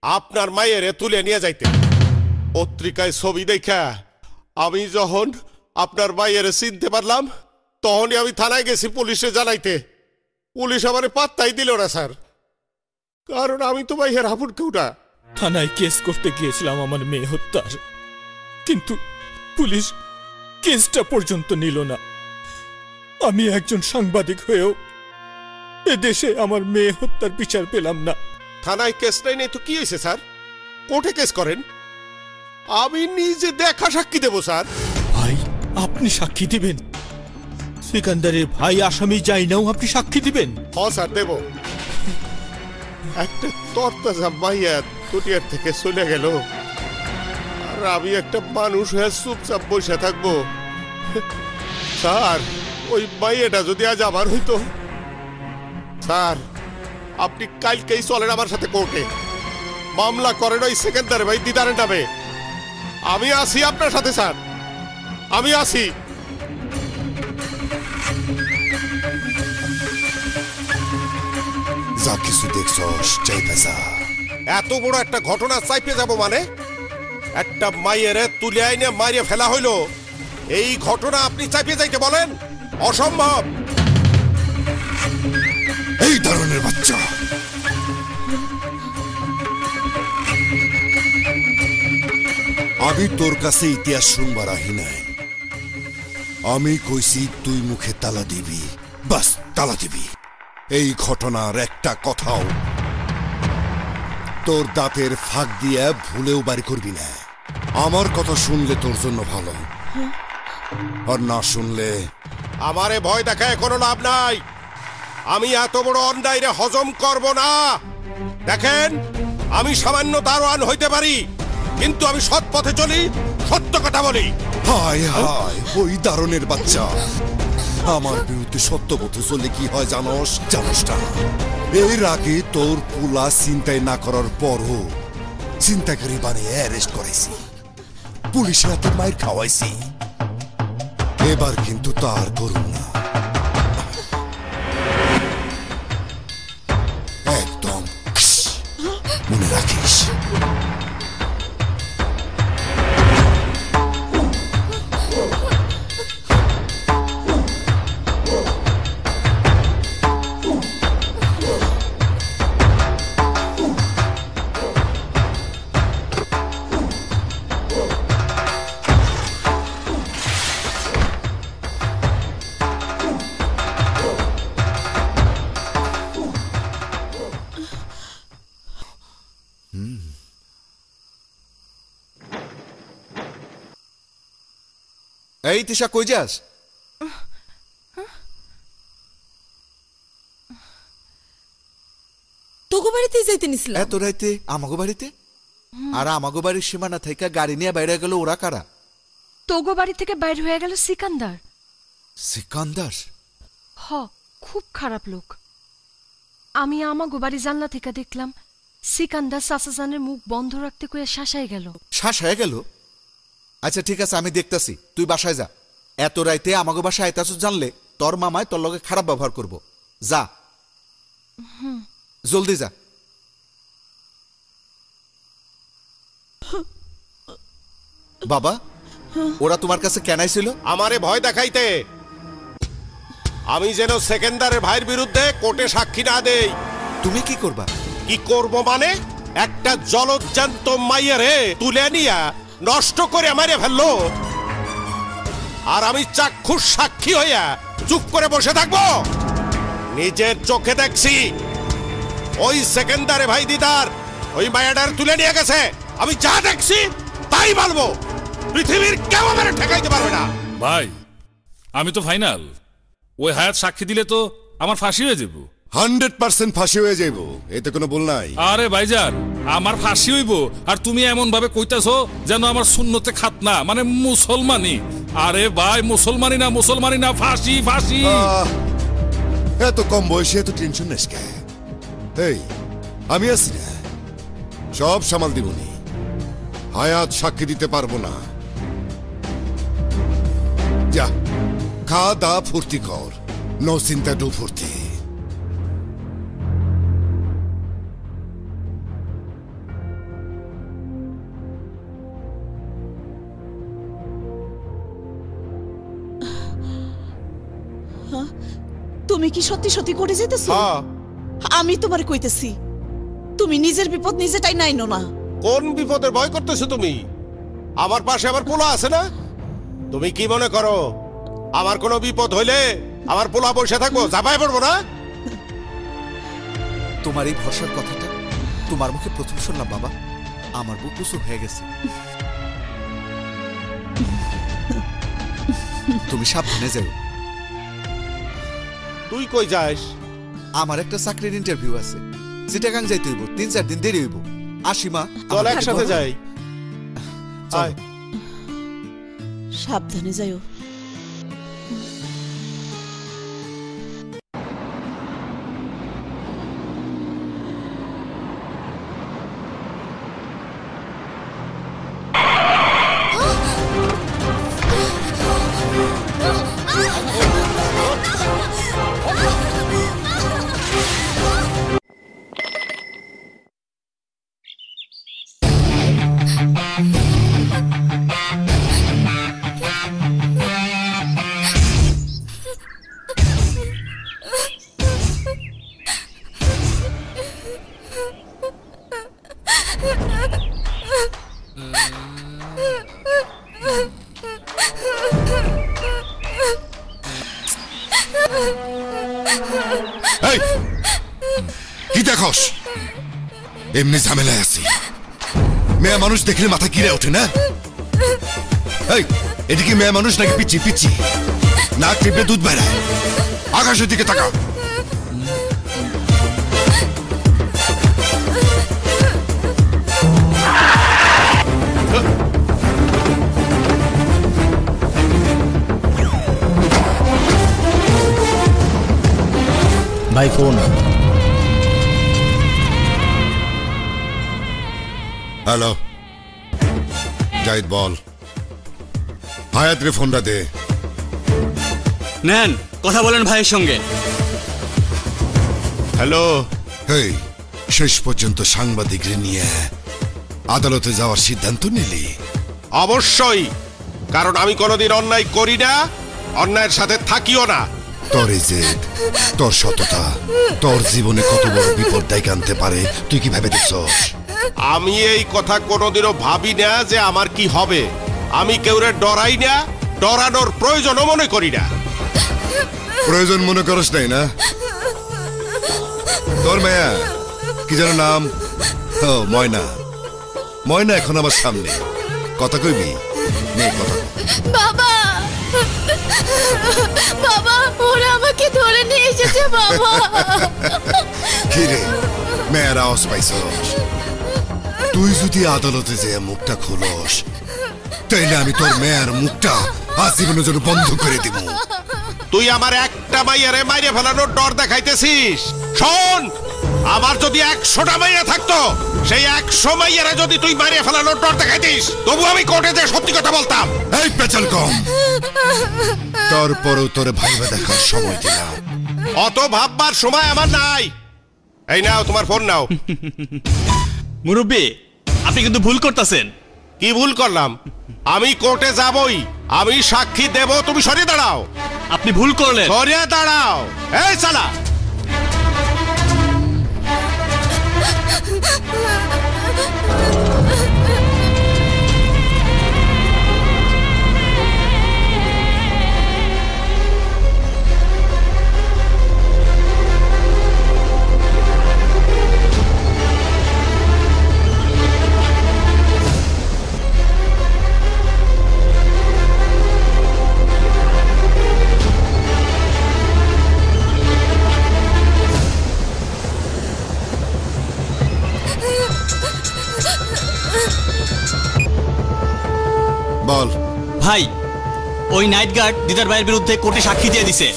আপনার মায়েরে তুলে নিয়ে যাইতে। পত্রিকায় ছবি দেখা আমি যখন আপনার মায়েরে চিনতে পারলাম, তখনই আমি থানায় গেছি পুলিশে জানাইতে। পুলিশ আমারে পাত্তাই দিল না স্যার, কারণ আমি তো ভাইয়ের আপন কেউ না। থানায় কেস করতে গিয়েছিলাম আমার মেয়ে হত্যার, কিন্তু পুলিশ কেসটা পর্যন্ত নিল না। আমি একজন সাংবাদিক হয়েও এদেশে আমার মেয়ে হত্যার বিচার পেলাম না। থানায় কেস নেই তো কি হয়েছে স্যার? কোর্টে কেস করেন, আমি নিজে দেখা সাক্ষী দেব। স্যার ভাই আপনি সাক্ষী দিবেন? সিকান্দারের ভাই আসামি যাই নাও আপনি সাক্ষী দিবেন? হ্যাঁ স্যার দেব। একটা তরতাজা মাইয়া দুনিয়ার থেকে চলে গেল, আর আমি একটা মানুষ হয়ে চুপচাপ বসে থাকবো? স্যার ওই মাইয়াটা যদি আজ আমার হইতো। স্যার আপনি কালকেই চলেন আমার সাথে কোর্টে, মামলা করেন ওই সেকেন্দারে ভাই দিদারের নামে। আমি আসি আপনার সাথে স্যার, আমি আসি। যা কিছু দেখছস চাইতে যা। এত বড় একটা ঘটনা চাইপে যাব মানে? একটা মাইয়েরে তুলে আইনে মারিয়ে ফেলা হইলো, এই ঘটনা আপনি চাইপে যাইতে বলেন? অসম্ভব। এই ধরনের বাচ্চা আমি তোর কাছে ইতিহাস শুনবার আহি নাই। আমি কইছি তুই মুখে তালা দিবি, বাস তালা দিবি। এই ঘটনার একটা কথাও তোর দাঁতের ফাঁক দিয়ে ভুলেও বাড়ি করবি না। আমার কথা শুনলে তোর জন্য ভালো, আর না শুনলে আমারে ভয় দেখায় কোনো লাভ নাই। আমি এত বড় অন্যায় হজম করব না। দেখেন আমি সামান্য দারোয়ান হইতে পারি, কিন্তু আমি সৎ পথে চলি, সত্য কথা বলি। হায় হায় ওই দারুণের বাচ্চা আমার বিরুদ্ধে সত্য পথে চললে কি হয় জানোস? জানোস না? এর আগে তোর পুলা চিন্তাই না করার পরও চিন্তাকারী বানিয়ে অ্যারেস্ট করাইছি, পুলিশের হাতে মাইর খাওয়াইছি। এবার কিন্তু তার করুন না, একদম রাখিস। এই তিশা, কই যাস? তোগো বাড়িতে যাইতে নিছিলাম। এত রাইতে আমাগো বাড়িতে? আর আমাগো বাড়ির সীমানা থেকে গাড়ি নিয়ে বাইরে গেল ওরা কারা? তোগো বাড়ি থেকে বাইর হয়ে গেল সিকান্দার। সিকান্দার? হ, খুব খারাপ লোক। আমি আমাগো বাড়ি জানলা থেকে দেখলাম সিকান্দার চাচাজানের মুখ বন্ধ রাখতে কইয়া শাসায় গেল। শাসায় গেল? আচ্ছা ঠিক আছে, আমি দেখতাছি, তুই বাসায় যা। এত রাইতে আমাগো বাসায় আইতাছ জানলে তোর মামায় তোর লগে খারাপ ব্যবহার করব। যা, জলদি যা। বাবা, ওরা তোমার কাছে কেন আইছিল? আমারে ভয় দেখাইতে, আমি যেন সেকেন্দারের ভাইয়ের বিরুদ্ধে কোর্টে সাক্ষী না দেই। তুমি কি করবা? কি করব মানে? একটা জলজ্জান্ত মাইয়ারে তুলে নিয়া নষ্ট করে মারে ফেললো, আর আমি চাক্ষুষ সাক্ষী হইয়া চুপ করে বসে থাকবো? নিজের চোখে দেখছি ওই সেকেন্দারে ভাই দিদার ওই মায়াডার তুলে নিয়ে গেছে। আমি যা দেখছি তাই বলবো, পৃথিবীর কেউ আমারে ঠেকাইতে পারবে না। ভাই, আমি তো ফাইনাল। ওই হায়াত সাক্ষী দিলে তো আমার ফাঁসি হয়ে যাব। 100% ফাঁসি হয়ে যাইব, এতে কোনো ভুল নাই। আরে ভাইজান, আমার ফাঁসি হইব আর তুমি এমন ভাবে কইতাছো যেন আমার সুন্নতে খাতনা, মানে মুসলমানি। আরে ভাই, মুসলমানি না, মুসলমানি না, ফাঁসি ফাঁসি। এত কম বয়সে এত টেনশন নেস কে? এই, আমি আছি না, সব সামাল দিবনি। হায়াত সাক্ষী দিতে পারবো না। যা, খা দা ফুর্তি কর, নো চিন্তা ডু ফুর্তি। তুমি কি সত্যি সত্যি করে যেতেছো? আমি তোমারে কইতেছি, তুমি নিজের বিপদ নিজেটাই নাইনো না। কোন বিপদের ভয় করতেছো তুমি? আমার পাশে আমার পোলা আছে না? তুমি কি মনে করো আমার কোনো বিপদ হইলে আমার পোলা বসে থাকবো, জাপায় পড়বো না? তোমার এই ভরসার কথাটা তোমার মুখে প্রথম শুনলাম বাবা। আমার বুক উঁচু হয়ে গেছে। তুমি সাবধানে যাও। তুই কই যাস? আমার একটা চাকরির ইন্টারভিউ আছে, চিটাগাং যাইতে হইব, 3-4 দিন দেরি হইব। আসি মা, চল একসাথে যাই। সাবধানে যাইও। কি দেখোস? এমনি ঝামেলায় আছি। মেয়ে মানুষ দেখলে মাথা কিরে ওঠে না? এই, এটা কি মেয়ে মানুষ নাকি পিচ্ছি? পিচ্ছি নাক টিপে দুধ বেড়ায়। আকাশের দিকে তাকা। ভাই ফোন। হ্যালো জাহিদ, বল। হায়াত রে ফোনটা দে। নেন, কথা বলেন ভাইয়ের সঙ্গে। হ্যালো। হেই, শেষ পর্যন্ত সাংবাদিকরে নিয়ে আদালতে যাওয়ার সিদ্ধান্ত নিলি? অবশ্যই, কারণ আমি কোনোদিন অন্যায় করি না, অন্যায়ের সাথে থাকিও না। তোর এই যে তোর সততা তোর জীবনে কত বড় বিপদ ডেকে আনতে পারে তুই কিভাবে দেখছস? আমি এই কথা কোনোদিনও ভাবি না যে আমার কি হবে। আমি কেউরে ডরাই না, ডরানোর প্রয়োজনও মনে করি না। প্রয়োজন মনে করস নাই না? তোর মায়া কি যেন নাম? ও ময়না। ময়না এখন আমার সামনে, কথা কইবি? নে কথা। বাবা, বাবা, ওরা আমাকে ধরে নিয়ে এসেছে বাবা। কি রে মেয়ের আওয়াজ পাইছস? তুই যদি আদালতে যে মুখটা খুলস তাইলে আমি তোর মেয়ের মুখটা আজীবনের জন্য বন্ধ করে দিব। তুই আমার একটা মাইয়ারে মাইরে ফেলানোর ডর দেখাইতেছিস? শোন, আমার যদি 100টা মাইয়া থাকতো, সেই 100 মাইয়ারে যদি তুই মাইরে ফেলানোর ডর দেখাইতিস, তবু আমি কোর্টে যে সত্যি কথা বলতাম। এই পেছাল কম, তারপরেও তোরে ভাইবা দেখার সময় দিলাম। অত ভাববার সময় আমার নাই। এই নাও তোমার ফোন নাও। মুরব্বী, আপনি কিন্তু ভুল করতেছেন। কি ভুল করলাম? আমি কোর্টে যাবই, আমি সাক্ষী দেব। তুমি সরিয়ে দাঁড়াও। আপনি ভুল করলেন। সরিয়ে দাঁড়াও। এই শালা, বল। ভাই, ওই নাইট গার্ড দিদার ভাইয়ের বিরুদ্ধে কোর্টে সাক্ষী দিয়ে দিছে।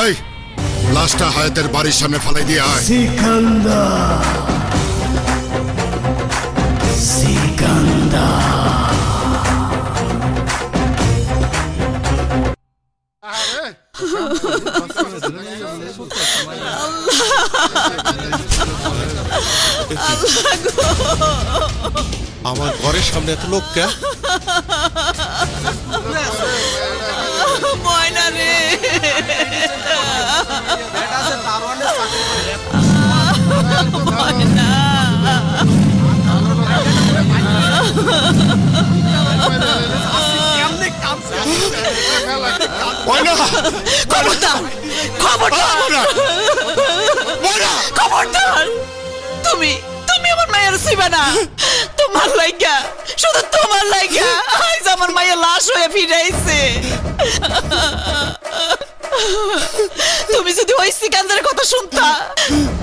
এই লাশটা হায়াতের বাড়ির সামনে ফালাই দিয়ে আয়। আমার ঘরের সামনে এত লোক কে? ময়না রে, ময়না। খবরদার, খবরদার, খবরদার! তুমি আমার মায়ের ছিবা না। তোমার লাইগা, শুধু তোমার লাইগা আজ আমার মায়ের লাশ হয়ে ফিরাইছে। তুমি যদি ওই সিকান্দারের কথা শুনতা,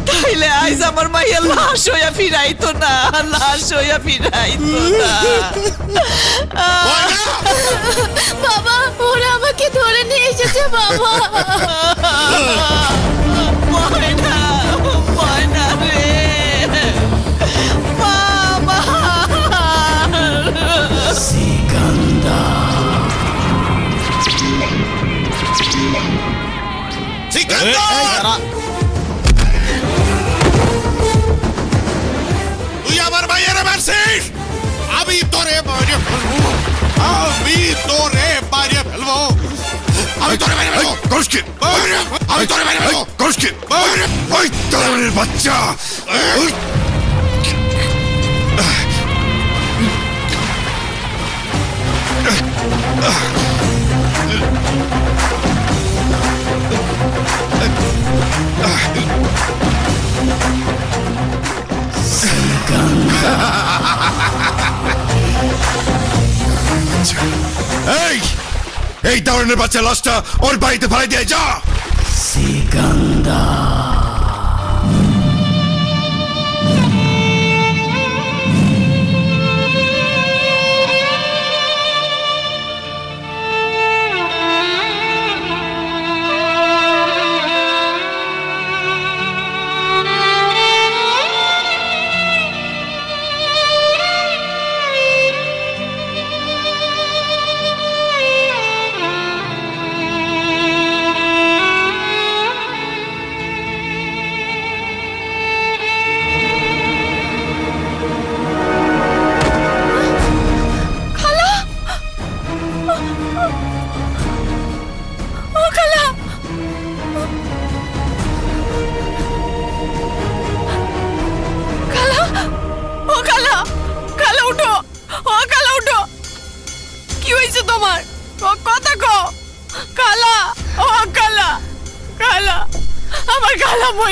তাইলে আজ আমার মায়ের লাশ হইয়া ফিরাইতো না, লাশ হইয়া ফিরাইতো না। বাবা, ওরা আমাকে ধরে নিয়ে এসেছে বাবা। ময়না, ময়না রে, বাবা। তুই আমার মাইয়ারে মারছিস? আমি তোরে মাইরে ফেলবো, আমি তোরে মাইরে ফেলবো, আমি তোরে মাইরে ফেলবো। কৌশিক, আমি তোরে মাইরে ফেলবো। কৌশিক, ওই দারোয়ানের বাচ্চা। এই দারোয়ানের বাচ্চা লাশটা ওর বাড়িতে ফেলাই দিয়ে যা।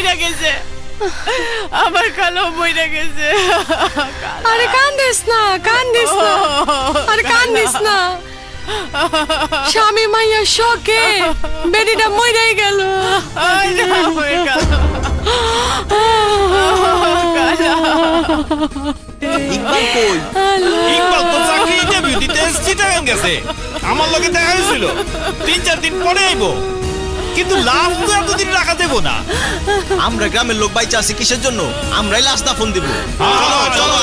মইরা গেছে, আমার কালো মইরা গেছে। আরে কান্দিস না, কান্দিস না, আরে কান্দিস না। স্বামী মাইয়া শোকে বেডিটা মইরাই গেল। ইকবাল কই? ইকবাল তো চাকরি ইন্টারভিউ দিতে চিটাগাং গেছে, আমার লগে দেখা হয়েছিল। 3-4 দিন পরে আইবো, কিন্তু লাশ তো এতদিন রাখা দেবো না। আমরা গ্রামের লোক বাইচা আছি কিসের জন্য? আমরাই লাশ দাফন দিব। চলো চলো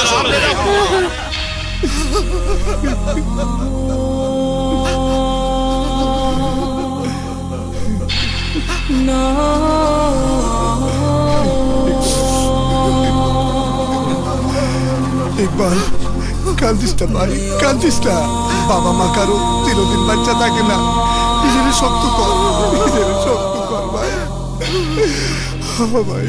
ইকবাল কান্দিস না ভাই, কান্দিস না। বাবা মা কারো চিরদিন বাচ্চা থাকে না। নিজের শক্ত কর, নিজের শক্ত কর ভাই। ভাই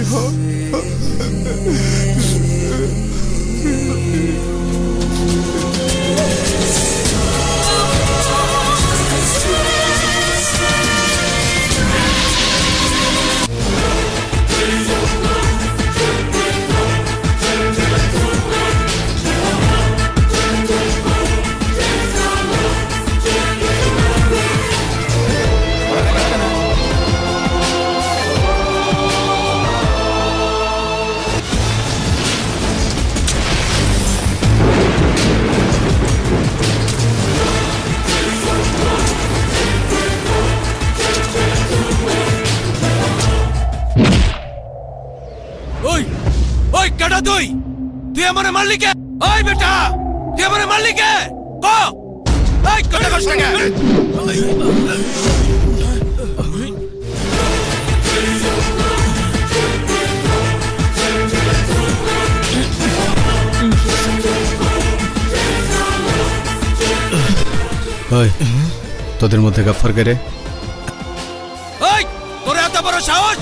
তুই আমারে মারলি কে? ওই বেটা, তুই আমারে মারলি কে? এই কথা কষ্ট কে? ওই তোদের মধ্যে গাফফার কে রে? ওই তোর এত বড় সাহস,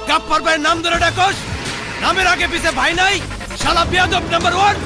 গাফফার ভাইয়ের নাম ধরে ডাকস? নামের আগে পিছে ভাই নাই, শালা বিয়াদব নাম্বার 1।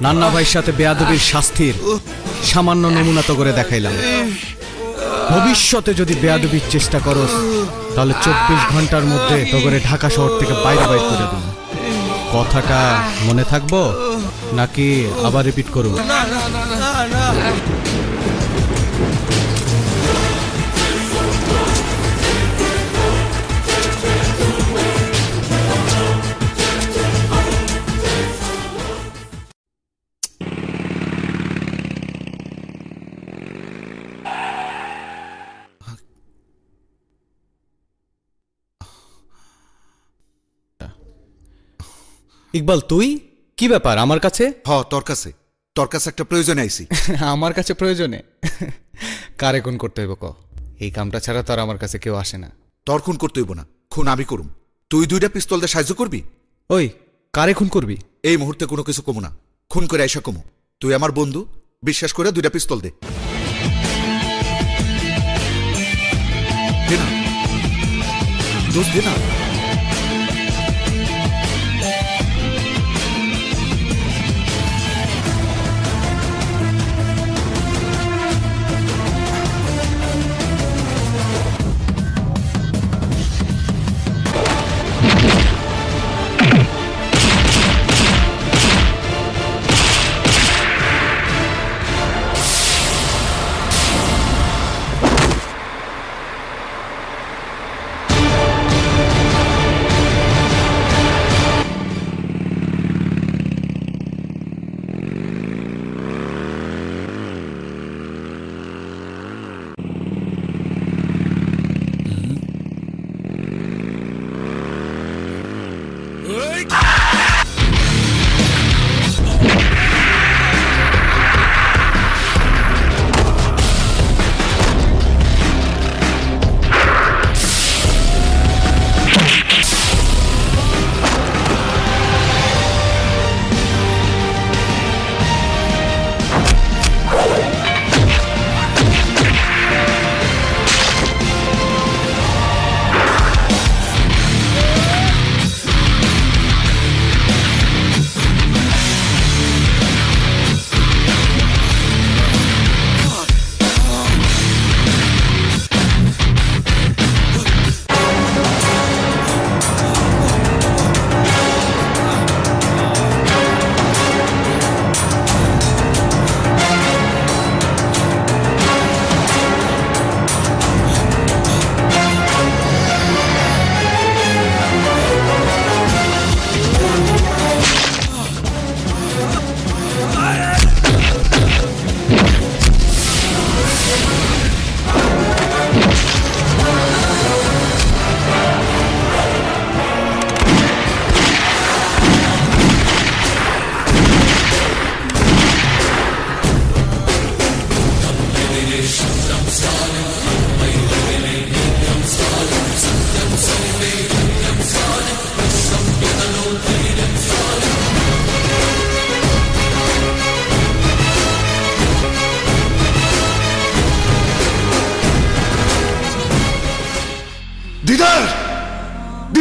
নান্না ভাইয়ের সাথে বেয়াদবির শাস্তির সামান্য নমুনা তো করে দেখাইলাম। ভবিষ্যতে যদি বেয়াদবির চেষ্টা করস তাহলে 24 ঘন্টার মধ্যে তো করে ঢাকা শহর থেকে বাইরে বাইর করে দেব। কথাটা মনে থাকবো নাকি আবার রিপিট করব? ইকবাল তুই কি ব্যাপার আমার কাছে? তোর কাছে একটা প্রয়োজনে আইছি। আমার কাছে প্রয়োজনে? কারে খুন করতে হইব ক? এই কামটা ছাড়া তো আর আমার কাছে কেউ আসে না। তোর খুন করতে হইব না, খুন আমি করুম। তুই 2টা পিস্তল দিয়ে সাহায্য করবি। ওই কারে খুন করবি? এই মুহূর্তে কোনো কিছু কমু না, খুন করে আইসা কমু। তুই আমার বন্ধু, বিশ্বাস করে 2টা পিস্তল দে। দে না দোষ, দে না।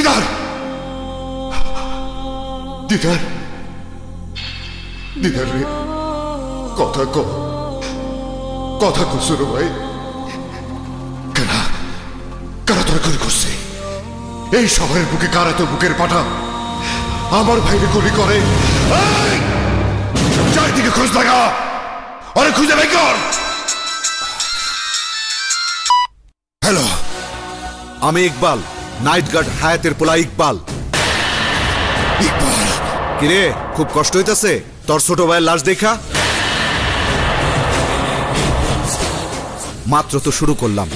দিদার দিদার দিদার রে কথা কসুর ভাই কারা তোরা গুলি করছে এই শহরের বুকে কারা তোর বুকের পাঠা আমার ভাইরে গুলি করে চারিদিকে খোঁজ লাগা আরে খুঁজে বের কর হ্যালো আমি ইকবাল নাইট গার্ড হায়াতের পোলা ইকবাল কিরে খুব কষ্ট হইতাছে তোর ছোট ভাইয়ের লাশ দেখা মাত্র তো শুরু করলাম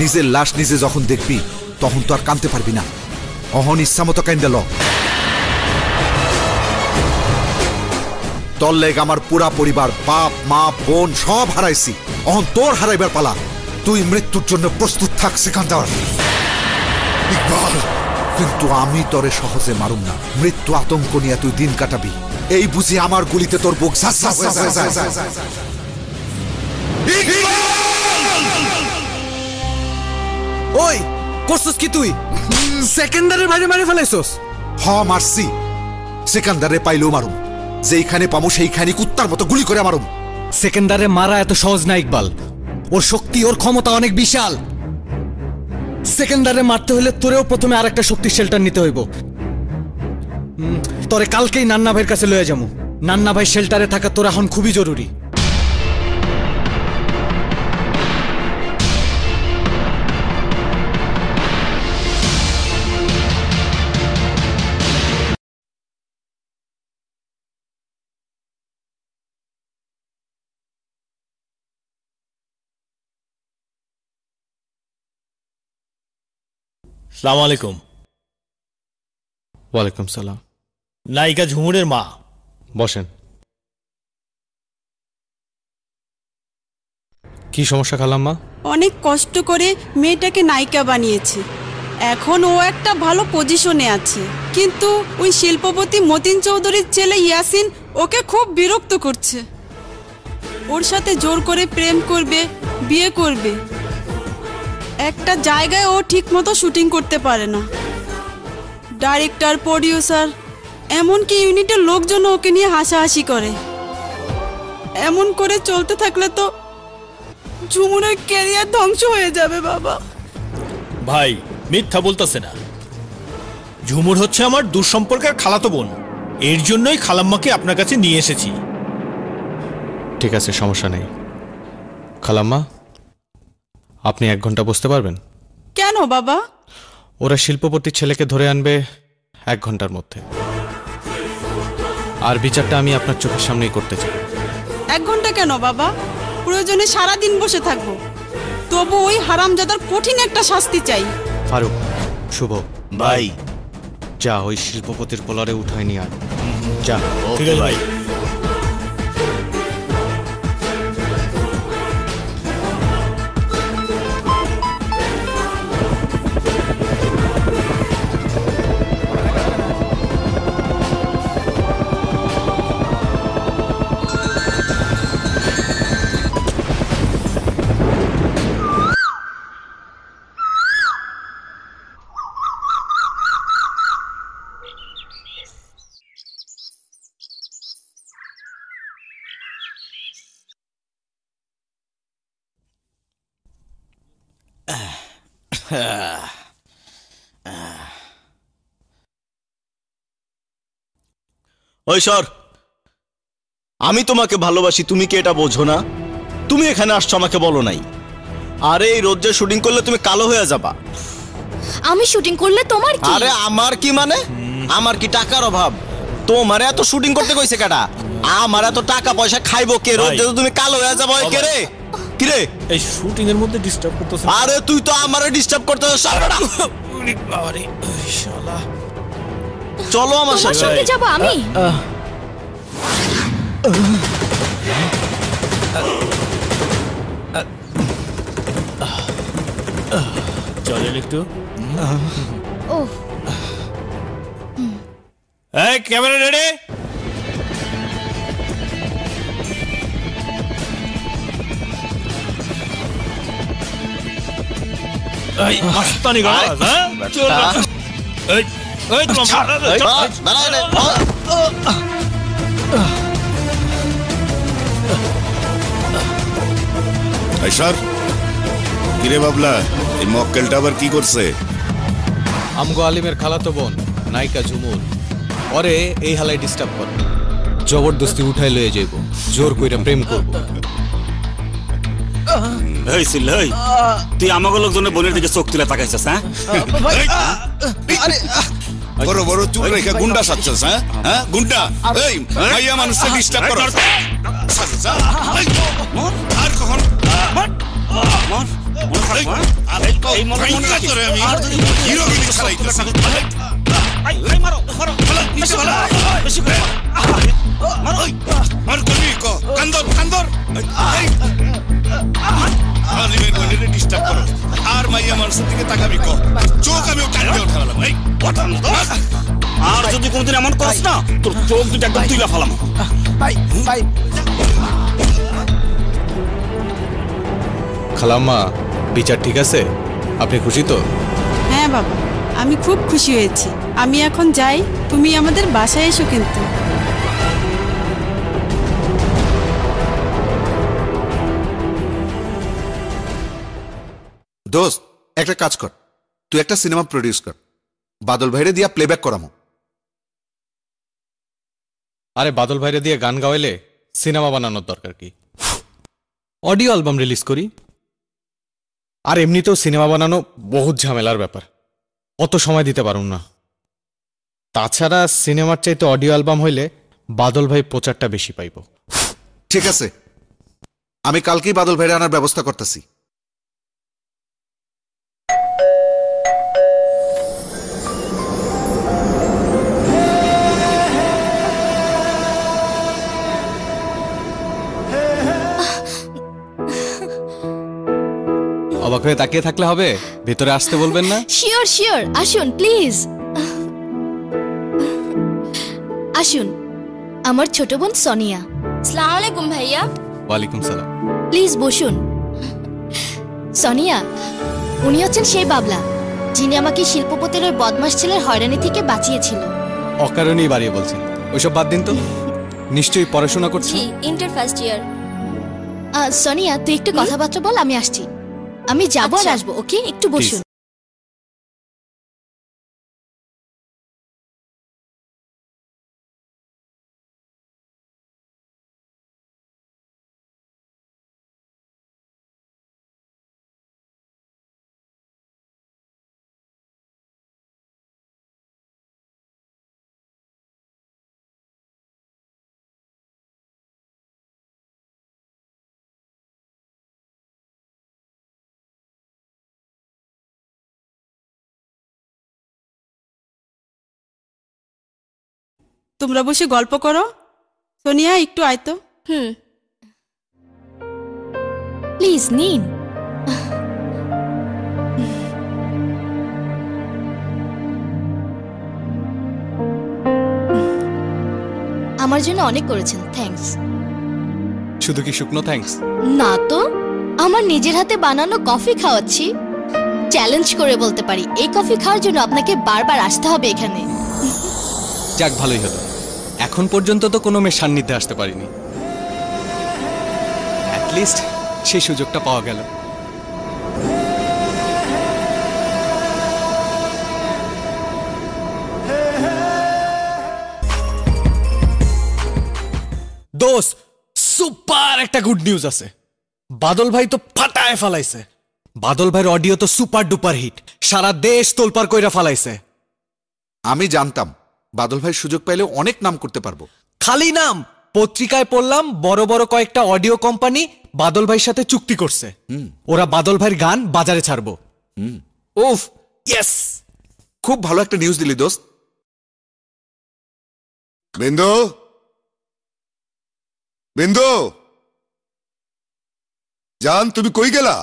নিজের লাশ নিজে যখন দেখবি তখন তো আর কাঁদতে পারবি না অহন ইচ্ছা মতো কাইন্ডা ল তোর লেগ আমার পুরা পরিবার বাপ মা বোন সব হারাইছি অহন তোর হারাইবার পালা তুই মৃত্যুর জন্য প্রস্তুত থাক সিকান্দার ইকবাল কিন্তু আমি তোরে সহজে মারুম না মৃত্যু আতঙ্ক নিয়ে তুই দিন কাটাবি এই বুঝি আমার গুলিতে তোর বুক ঝাঁঝা হয়ে যায় ওই করছস কি তুই সেকেন্ডারের বাইরে মারি ফেলাইছস হ মারছি সেকেন্ডারে পাইলেও মারুম যেইখানে পামো সেইখানে কুত্তার মতো গুলি করে মারুম সেকেন্ডারে মারা এত সহজ না ইকবাল ওর শক্তি ওর ক্ষমতা অনেক বিশাল সেকেন্ডারে মারতে হলে তোরেও প্রথমে আরেকটা শক্তি শেল্টার নিতে হইব তোরে কালকেই নান্না ভাইয়ের কাছে লয়ে যাবো নান্না ভাই শেল্টারে থাকা তোর এখন খুবই জরুরি সালাম আলাইকুম ওয়ালাইকুম সালাম নায়িকা ঝুমুরের মা বসেন কি সমস্যা খালাম্মা অনেক কষ্ট করে মেয়েটাকে নায়িকা বানিয়েছে এখন ও একটা ভালো পজিশনে আছে কিন্তু ওই শিল্পপতি মতিন চৌধুরীর ছেলে ইয়াসিন ওকে খুব বিরক্ত করছে ওর সাথে জোর করে প্রেম করবে বিয়ে করবে একটা জায়গায় ও ঠিকমতো শুটিং করতে পারে না ডাইরেক্টর প্রোডিউসার এমনকি ইউনিটের লোকজন ওকে নিয়ে হাসাহাসি করে এমন করে চলতে থাকলে তো ঝুমুরের ক্যারিয়ার ধ্বংস হয়ে যাবে বাবা ভাই মিথ্যা বলতেছে না ঝুমুর হচ্ছে আমার দুঃসম্পর্কের খালাতো বোন এর জন্যই খালাম্মাকে আপনার কাছে নিয়ে এসেছি ঠিক আছে সমস্যা নেই খালাম্মা আপনি 1 ঘন্টা বসতে পারবেন কেন বাবা ওরা শিল্পপতির ছেলেকে ধরে আনবে 1 ঘন্টার মধ্যে আর বিচারটা আমি আপনার চোখের সামনেই করতে চাই 1 ঘন্টা কেন বাবা প্রয়োজনে সারাদিন বসে থাকবো তবু ওই হারামজাদার কঠিন একটা শাস্তি চাই ফারুক শুভ ভাই যা ওই শিল্পপতির পোলারে উঠায় নিয়ে আয় যা ঠিক আছে ভাই ওই সর আমি তোমাকে ভালোবাসি তুমি কি এটা বোঝো না তুমি এখানে আসছো আমাকে বলো নাই আরে এই রোজে শুটিং করলে তুমি কালো হয়ে যাবা আমি শুটিং করলে তোমার কি আরে আমার কি মানে আমার কি টাকার অভাব তোমার এত শুটিং করতে কইছে কেডা আমার এত টাকা পয়সা খাইবো কে রোজে তুমি কালো হয়ে যাবা কে রে কি রে এই শুটিং এর মধ্যে ডিস্টার্ব করতেছ আরে তুই তো আমারে ডিস্টার্ব করতেছস আরে শালা চলো আমার সাথে যাব আমি চলেন একটু ও এই ক্যামেরা রেডি এই মাস্তানি গাছ হ্যাঁ চল কিরে বাবলা, এই মক্কেলটা আবার কি করছে? আমগো আলিমের খালাতো বোন নায়িকা ঝুমুর ওরে এই হালাই ডিস্টার্ব করে, জবরদস্তি উঠাই লয়ে যাইব, জোর কইরা প্রেম করব। এই সিল্লাই, তুই আমাগো লোকজনের বোনের দিকে চোখ তুলে তাকাইছিস? হ্যাঁ, বড় বড় চুপ রেখে গুন্ডা সাজছিস? হ্যাঁ গুন্ডা, এই মাইয়া মানুষকে ডিস্টার্ব করো। আর কখন আর মাইয়া মানুষের দিকে তাকাবি ক, চোখ আমি কাটতে উঠালাম। আর যদি কোনদিন এমন করস না, তোর চোখ দুটো একদম তুইলা ফেলাম। খালাম্মা, বিচার ঠিক আছে? আপনি খুশি তো? হ্যাঁ বাবা, আমি খুব খুশি হয়েছি। আমি এখন যাই, তুমি আমাদের বাসায় এসো কিন্তু। দোস্ত, একটা কাজ কর, তুই একটা সিনেমা প্রডিউস কর, বাদল ভাইরে দিয়া প্লেব্যাক করামো। আরে বাদল ভাইরে দিয়ে গান গাওয়াইলে সিনেমা বানানোর দরকার কি? অডিও অ্যালবাম রিলিজ করি। আর এমনিতেও সিনেমা বানানো বহুত ঝামেলার ব্যাপার, অত সময় দিতে পারুন না। তাছাড়া সিনেমার চাইতে অডিও অ্যালবাম হইলে বাদল ভাই প্রচারটা বেশি পাইব। ঠিক আছে, আমি কালকেই বাদল ভাইরে আনার ব্যবস্থা করতেছি। অবাক হয়ে তাকিয়ে থাকলে হবে, ভিতরে আসতে বলবেন না? শিওর শিওর, আসুন প্লিজ। আসুন, আমার ছোট বোন সোনিয়া। আসসালামু আলাইকুম ভাইয়া। ওয়ালাইকুম সালাম। প্লিজ বসুন। সোনিয়া, উনি হচ্ছেন সেই বাবলা যিনি আমাকে শিল্পপতির ওই বদমাস ছেলের হয়রানি থেকে বাঁচিয়েছিল। অকারণেই বাড়িয়ে বলছেন, ওইসব বাদ দিন তো। নিশ্চয়ই পড়াশোনা করছেন? জি, ইন্টার ফার্স্ট ইয়ার। সোনিয়া, তুই একটু কথাবার্তা বল, আমি আসছি। আমি যাবো আর আসবো, ওকে? একটু বসুন। তোমরা বসে গল্প করো। সোনিয়া, একটু আয় তো। প্লিজ নিন। আমার জন্য অনেক করেছেন, থ্যাঙ্কস। শুধু কি শুকনো থ্যাঙ্কস? না তো, আমার নিজের হাতে বানানো কফি খাওয়াচ্ছি। চ্যালেঞ্জ করে বলতে পারি, এই কফি খাওয়ার জন্য আপনাকে বারবার আসতে হবে এখানে। যাক, ভালোই হলো। এখন পর্যন্ত তো কোনো মেয়ে সান্নিধ্যে আসতে পারিনি, অ্যাটলিস্ট সেই সুযোগটা পাওয়া গেল। দোস্ত, সুপার একটা গুড নিউজ আছে। বাদল ভাই তো ফাটায় ফালাইছে। বাদল ভাইয়ের অডিও তো সুপার ডুপার হিট, সারা দেশ তোলপাড় কইরা ফালাইছে। আমি জানতাম বাদল ভাই সুযোগ পাইলে অনেক নাম করতে পারবো। খালি নাম, পত্রিকায় পড়লাম বড় বড় কয়েকটা অডিও কোম্পানি বাদল ভাইয়ের সাথে চুক্তি করছে। ওরা বাদল ভাইয়ের গান বাজারে ছাড়বো। উফ, ইয়েস, খুব ভালো একটা নিউজ দিলি দোস্ত। বিন্দু, বিন্দু জান, তুমি কই গেলা?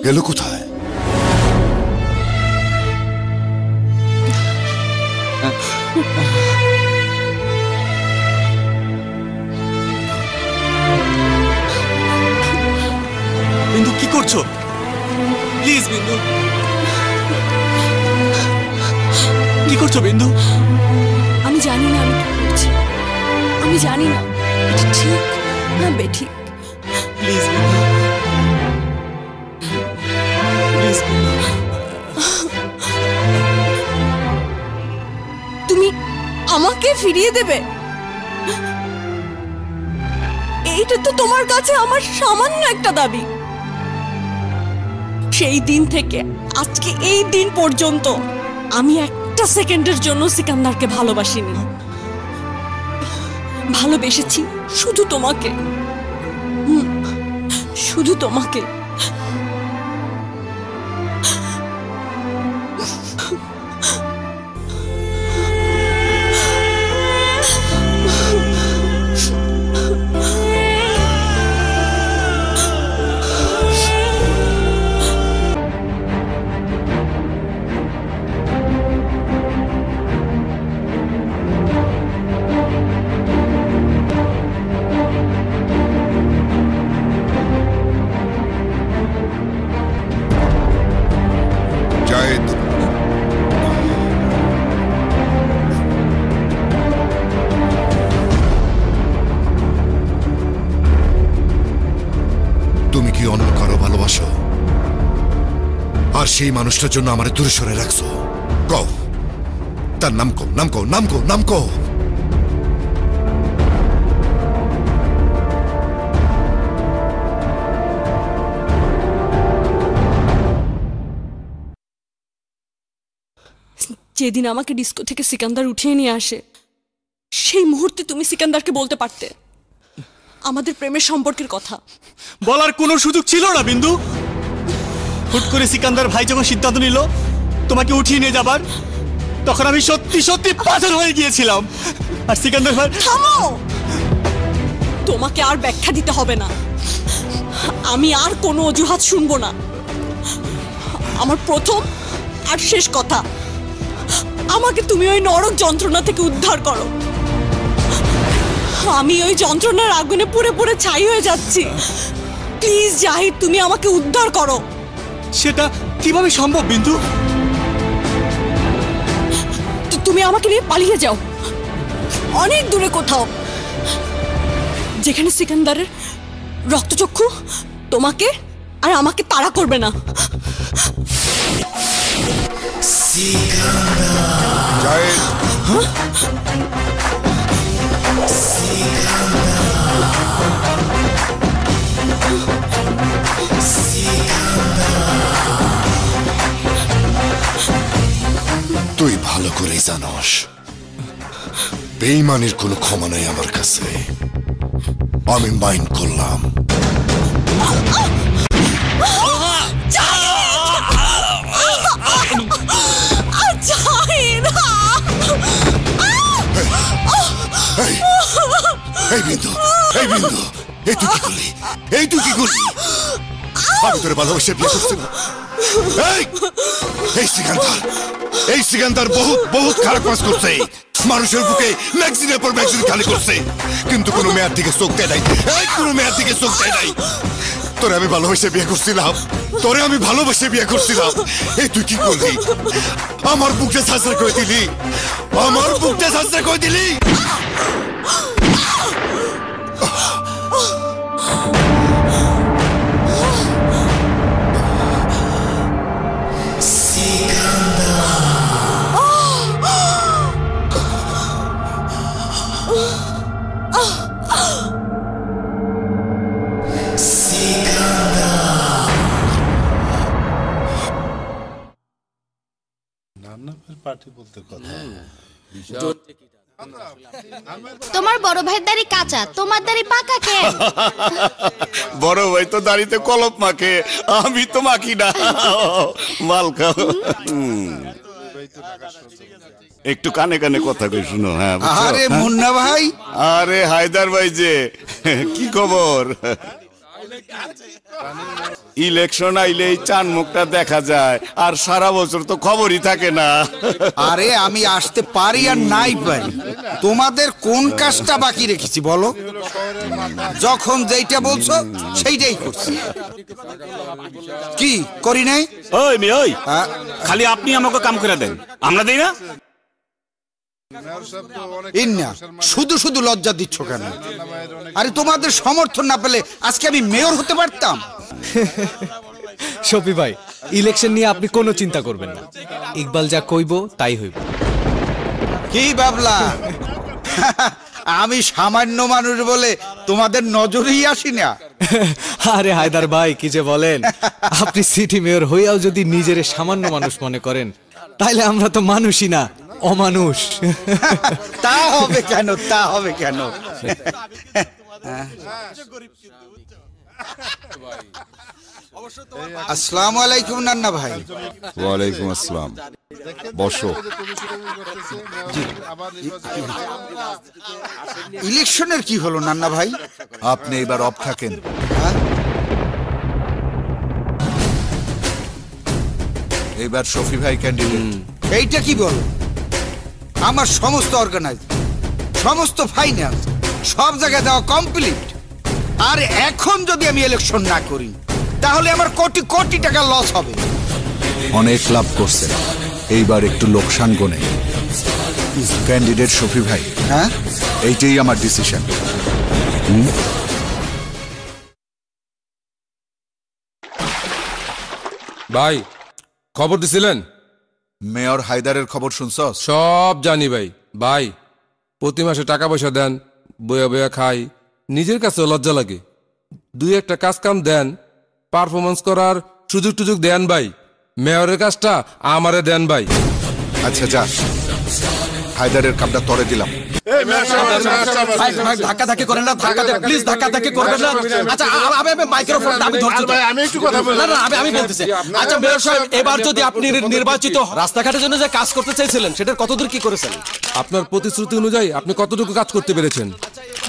গেল কোথায়? বিন্দু কি করছো? প্লিজ বিন্দু, কি করছো বিন্দু? আমি জানি না আমি কি করছি, আমি জানি না এটা ঠিক না বেঠিক। প্লিজ বিন্দু, প্লিজ বিন্দু। তুমি আমাকে ফিরিয়ে দেবে? এইটা তো তোমার কাছে আমার সামান্য একটা দাবি। সেই দিন থেকে আজকে এই দিন পর্যন্ত আমি একটা সেকেন্ডের জন্য সিকান্দারকে ভালোবাসিনি। ভালোবেসেছি শুধু তোমাকে, শুধু তোমাকে। তুমি কি অন্য কারো ভালোবাসো আর সেই মানুষটার জন্য আমার দূরে সরে রাখছো? কও, তার নাম কও, নাম কও, নাম কও, নাম কও। যেদিন আমাকে ডিস্কো থেকে সিকান্দার উঠিয়ে নিয়ে আসে, সেই মুহূর্তে তুমি সিকান্দারকে বলতে পারতে আমাদের প্রেমের সম্পর্কের কথা। বলার কোনো সুযোগ ছিল না বিন্দু। হুট করে সিকান্দার ভাই যখন সিদ্ধান্ত নিল তোমাকে উঠিয়ে নিয়ে যাবার, তখন আমি সত্যি সত্যি পাথর হয়ে গিয়েছিলাম। আর সিকান্দার ভাই, থামো! তোমাকে আর ব্যাখ্যা দিতে হবে না। আমি আর কোনো অজুহাত শুনবো না। আমার প্রথম আর শেষ কথা, আমাকে তুমি ওই নরক যন্ত্রণা থেকে উদ্ধার করো। আমি ওই যন্ত্রণার আগুনে পুড়ে পুড়ে ছাই হয়ে যাচ্ছি। প্লিজ জাহিদ, তুমি আমাকে উদ্ধার করো। সেটা কিভাবে সম্ভব বিন্দু? তুমি আমাকে নিয়ে পালিয়ে যাও অনেক দূরে কোথাও, যেখানে সিকান্দারের রক্তচক্ষু তোমাকে আর আমাকে তাড়া করবে না। তুই ভালো করেই জানোস বেঈমানের কোনো ক্ষমা নাই আমার কাছে। আমি মাইন্ড করলাম। এই বিন্দু, এই বিন্দু, এই তুই কি করলি? এই তুই কি করলি? আমি তোরে ভালোবাসে বিয়ে করছিলাম। এই সিকান্দার বহুত বহুত খারাপ কাজ করছে। মানুষের বুকে ম্যাগজিনের পর ম্যাগজিন খালি করছে, কিন্তু কোনো মেয়ের দিকে চোখ দেয় নাই। কোনো মেয়ের দিকে চোখ দেয় নাই। তোরে আমি ভালোবাসে বিয়ে করছিলাম, তোরে আমি ভালোবাসে বিয়ে করছিলাম। এই তুই কি করলি? আমার বুকটা ছাঁচড়া করে দিলি, আমার বুকটা ছাঁচড়া করে দিলি। তোমার বড় ভাইয়ের দাড়ি কাঁচা, তোমার দাড়ি পাকা কে? বড় ভাই তো দাড়িতে কলপ মাখে, আমি তো মাখি না। মাল খাও। একটু কানে কানে কথা কই শুনো। হ্যাঁ, আরে মুন্না ভাই। আরে হায়দার ভাই যে, কি খবর? ইলেকশন আইলেই চান মুখটা দেখা যায়, আর সারা বছর তো খবরই থাকে না। আরে আমি আসতে পারি আর নাই পারি, তোমাদের কোন কাজটা বাকি রেখেছি বলো? যখন যেইটা বলছো সেইটাই করছি। কি করি নাই? ওই মি ওই, খালি আপনি আমাকে কাম করে দেন, আমরা দেই না? ইন্না শুধু শুধু লজ্জা দিচ্ছ কেন? আরে তোমাদের সমর্থন না পেলে আজকে আমি মেয়র হতে পারতাম। শফি ভাই, ইলেকশন নিয়ে আপনি কোনো চিন্তা করবেন না, ইকবাল যা কইব তাই হইব। কি ভাবলা আমি সামান্য মানুষ বলে তোমাদের নজরেই আসি না? আরে হায়দার ভাই কি যে বলেন, আপনি সিটি মেয়র হইয়াও যদি নিজের সামান্য মানুষ মনে করেন, তাইলে আমরা তো মানুষই না, অমানুষ। তা হবে কেন, তা হবে কেন? আসসালামু আলাইকুম নান্না ভাই। ওয়ালাইকুম আসসালাম, বসো। ইলেকশনের কি হলো নান্না ভাই? আপনি এবার অফ থাকেন। এবার শফি ভাই ক্যান্ডিডেট। এইটা কি বলো? আমার সমস্ত অর্গানাইজ, সমস্ত ফাইন্যান্স সব জায়গায় দেওয়া কমপ্লিট, আর এখন যদি আমি ইলেকশন না করি তাহলে আমার কোটি কোটি টাকা লস হবে। অনেক লাভ করছেন, এইবার একটু লোকসান গোনে। ক্যান্ডিডেট শফি ভাই, হ্যাঁ এইটাই আমার ডিসিশন। ভাই খবর দিছিলেন? মেয়র হায়দারের খবর শুনছস? সব জানি ভাই। ভাই প্রতি মাসে টাকা পয়সা দেন, বয়া বয়া খাই, নিজের কাছে লজ্জা লাগে। দুই একটা কাজ কাম দেন, পারফরমেন্স করার সুযোগ টুযোগ দেন ভাই। মেয়রের কাজটা আমারে দেন ভাই। আচ্ছা যা, হায়দারের কামটা তরে দিলাম। ধাক্কা ধাক্কি করেন না, প্লিজ ধাক্কা ধাক্কি করবেন না। আচ্ছা আমি মাইক্রোফোন আমি ধরছি, আমি একটু কথা বলবো। না আমি বলতেছি। আচ্ছা মেয়র সাহেব, এবার যদি আপনি নির্বাচিত রাস্তাঘাটের জন্য যে কাজ করতে চাইছিলেন সেটার কতদূর কি করেছেন? আপনার প্রতিশ্রুতি অনুযায়ী আপনি কতটুকু কাজ করতে পেরেছেন?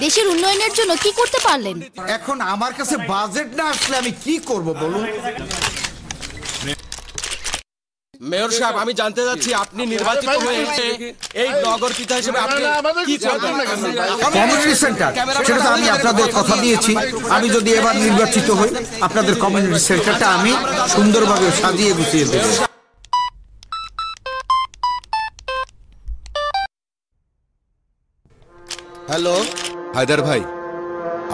দেশের উন্নয়নের জন্য কি করতে পারলেন? এখন আমার কাছে বাজেট না আসলে আমি কি করব বলুন? মেয়র সাহেব, আমি জানতে চাচ্ছি আপনি নির্বাচিত হয়ে এই নগর পিতা হিসেবে আপনি কি করবেন? কমিউনিটি সেন্টার, সেটা তো আমি আপনাদের কথা দিয়েছি। আমি যদি এবার নির্বাচিত হই, আপনাদের কমিউনিটি সেন্টারটা আমি সুন্দরভাবে সাজিয়ে গুছিয়ে দেব। হ্যালো হায়দার ভাই,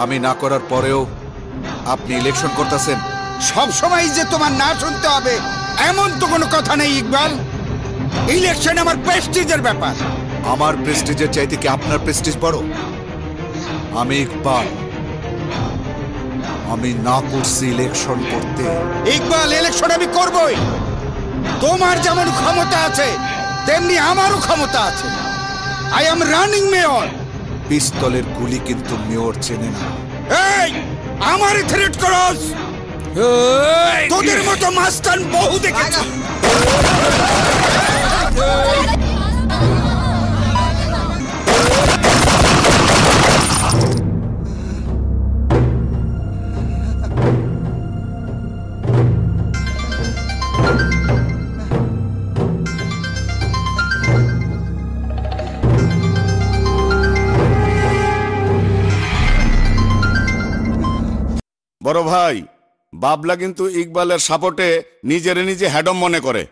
আমি না করার পরেও আপনি ইলেকশন করতেছেন। সব সময় যে তোমার না শুনতে হবে এমন তো কোনো কথা নেই ইকবাল। ইলেকশন আমার প্রেস্টিজের ব্যাপার। আমার প্রেস্টিজের চাইতে কি আপনার প্রেস্টিজ বড়? আমি ইকবাল, আমি না করছি ইলেকশন করতে। ইকবাল, ইলেকশন আমি করবই। তোমার যেমন ক্ষমতা আছে তেমনি আমারও ক্ষমতা আছে। I am running mayor. পিস্তলের গুলি কিন্তু মেয়র চেনে না। এই আমারে থ্রেট করস? তোদের মতো মাস্তান বহু দেখেছি। বড় ভাই, বাবলা কিন্তু ইকবালের সাপোর্টে নিজেরে নিজে হ্যাডম মনে করে।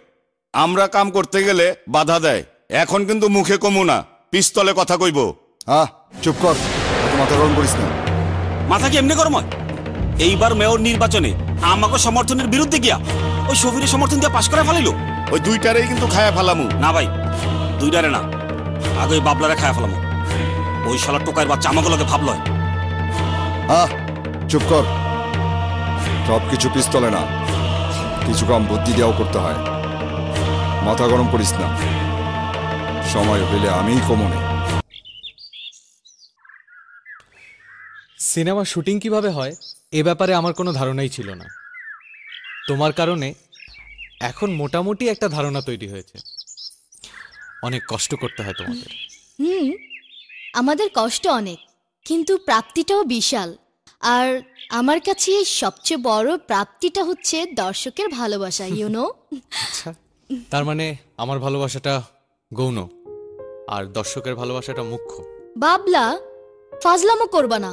আমরা কাম করতে গেলে বাধা দেয়। এখন কিন্তু মুখে কমু না, পিস্তলে কথা কইব। চুপ কর, মাথা গরম করিস না। মাথা কি এমনি গরম হয়? এইবার মেয়র নির্বাচনে আমাকে সমর্থনের বিরুদ্ধে গিয়া ওই শফিরের সমর্থন দিয়ে পাশ করে ফেলাইলো। ওই দুইটারেই কিন্তু খায়া ফেলামু। না ভাই, দুইটারে না, আগে ওই বাবলারে খায়া ফেলামু। ওই শালা টোকাইয়ের বাচ্চা আমাকে লোকে ভাবল। চুপ কর, সবকিছু পিস্তলে না, কিছু কম বুদ্ধি দেওয়াও করতে হয়। মাথা গরম করিস না, সময় পেলে আমিই কমনে। সিনেমা শুটিং কিভাবে হয় এ ব্যাপারে আমার কোনো ধারণাই ছিল না। তোমার কারণে এখন মোটামুটি একটা ধারণা তৈরি হয়েছে। অনেক কষ্ট করতে হয় তোমাদের। আমাদের কষ্ট অনেক, কিন্তু প্রাপ্তিটাও বিশাল। আর আমার কাছে সবচেয়ে বড় প্রাপ্তিটা হচ্ছে দর্শকের ভালোবাসা, ইউ নো। তার মানে আমার ভালোবাসাটা গৌণ আর দর্শকের ভালোবাসাটা মুখ্য। বাবলা, ফাজলামো করবা না।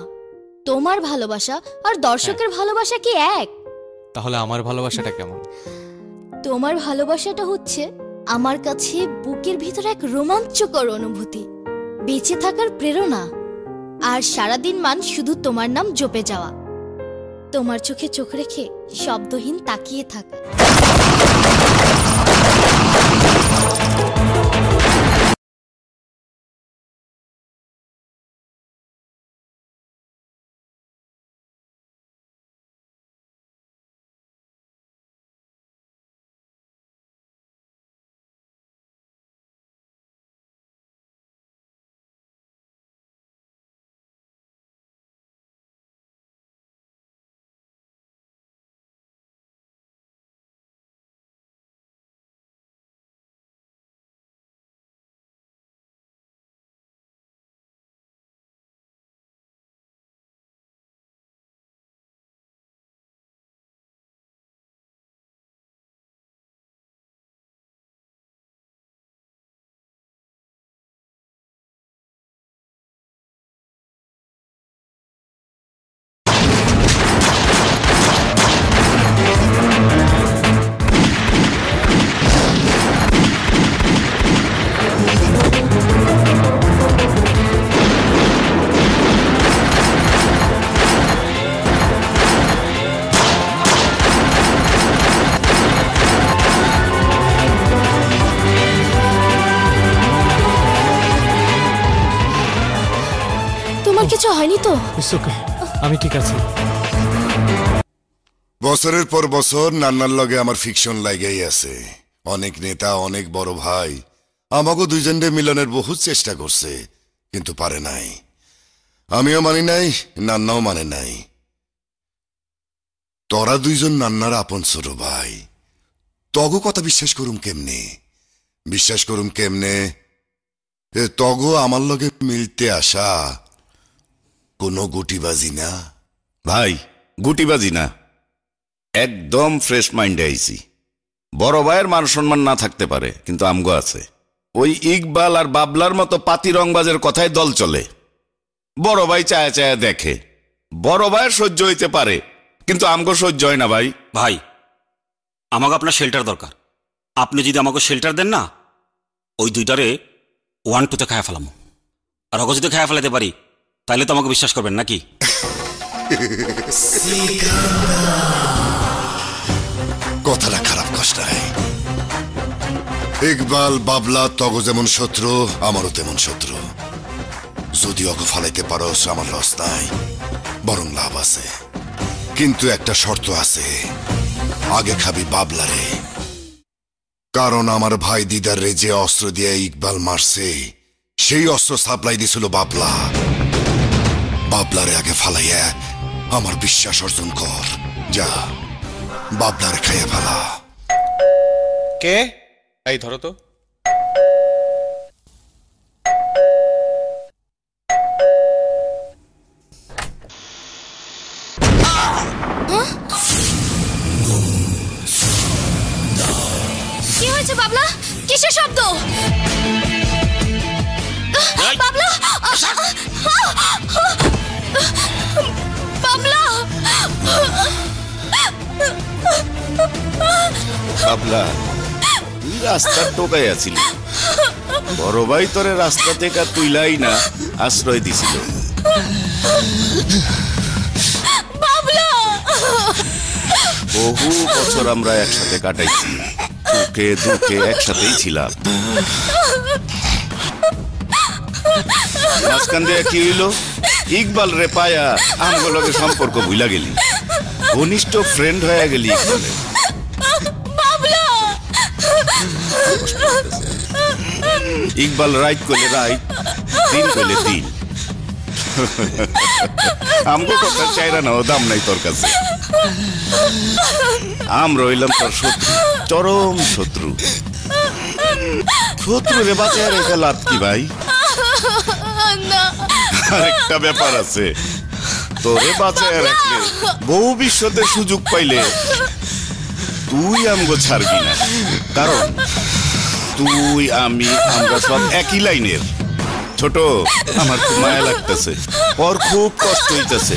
তোমার ভালোবাসা আর দর্শকের ভালোবাসা কি এক? তাহলে আমার ভালোবাসাটা কেমন? তোমার ভালোবাসাটা হচ্ছে আমার কাছে বুকের ভিতরে এক রোমাঞ্চকর অনুভূতি, বেঁচে থাকার প্রেরণা, আর সারাদিন মান শুধু তোমার নাম জপে যাওয়া, তোমার চোখে চোখ রেখে শব্দহীন তাকিয়ে থাকা। কিছু হয়নি তো? আমি ঠিক আছি। বছরের পর বছর নান্নার লগে আমার ফিকশন লাগাই আছে। অনেক নেতা, অনেক বড় ভাই আমাকে দুইজনে মিলনের বহু চেষ্টা করছে, কিন্তু পারে নাই। আমিও মানি নাই, নান্নাও মানে নাই। তোরা দুইজন নান্নার আপন ছোট ভাই, তগো কথা বিশ্বাস করুম কেমনে? বিশ্বাস করুম কেমনে তগো আমার লগে মিলতে আসা কোনো গুটিবাজি না? ভাই, গুটিবাজি না, একদম ফ্রেশ মাইন্ডে আইছি। বড় ভাইয়ের মান সম্মান না থাকতে পারে, কিন্তু আমগো আছে। ওই ইকবাল আর বাবলার মতো পাতি রংবাজের কথায় দল চলে। বড় ভাই চায়া চায়া দেখে, বড় ভাইয়ের সহ্য হইতে পারে, কিন্তু আমগো সহ্য হয় না। ভাই ভাই, আমাকে আপনার শেল্টার দরকার। আপনি যদি আমাকে শেল্টার দেন না, ওই দুইটারে 1-2 খায়া ফেলাম। আর ওকে যদি খায়া ফেলাতে পারি, তাহলে তো আমাকে বিশ্বাস করবেন নাকি? কথাটা খারাপ কষ্টায়। ইকবাল বাবলা তগো যেমন শত্রু, আমারও তেমন শত্রু। যদি অগো ফালাইতে পারো আমার লস নাই, বরং লাভ আছে। কিন্তু একটা শর্ত আছে, আগে খাবি বাবলারে। কারণ আমার ভাই দিদার রে যে অস্ত্র দিয়ে ইকবাল মারছে, সেই অস্ত্র সাপ্লাই দিছিল বাবলা। বাবলারে আগে ফালাইয়া আমার বিশ্বাস অর্জন কর। যা, বাবলারে খাইয়া ফেলা। কে? এই ধরো তো। কি হয়েছে বাবলা? কিসের শব্দ? বাবলা, বাবলা, বাবলা, তুই রাস্তার টোকায় আছিলি। বড় ভাই তোরে রাস্তা থেকে তুইলাই না, আশ্রয় দিছিল। বহু বছর আমরা একসাথে কাটাইছি, সুখে দুঃখে একসাথেই ছিলাম। মাঝখান দিয়ে কি হইল? ইকবাল রে পায়া আমগুলোকে সম্পর্ক ভুলা গেলি, ঘনিষ্ঠ ফ্রেন্ড হয়ে গেলি ইকবালের। ইকবাল রাইট করলে রাইট, দিন করলে দিন। আমগো কথা চাইরা না, দাম নাই তোর কাছে। আম রইলাম তোর শত্রু, চরম শত্রু। শত্রু রে বাঁচায় রেখে লাভ কি ভাই? আরেকটা ব্যাপার আছে, তোরে বাঁচায় রাখলে বহু বিশ্বতে সুযোগ পাইলে তুই আমগো ছাড়বি না, কারণ তুই আমি আমরা সব একই লাইনের। ছোট, আমার খুব মায়া লাগতেছে, ওর খুব কষ্ট হইতেছে।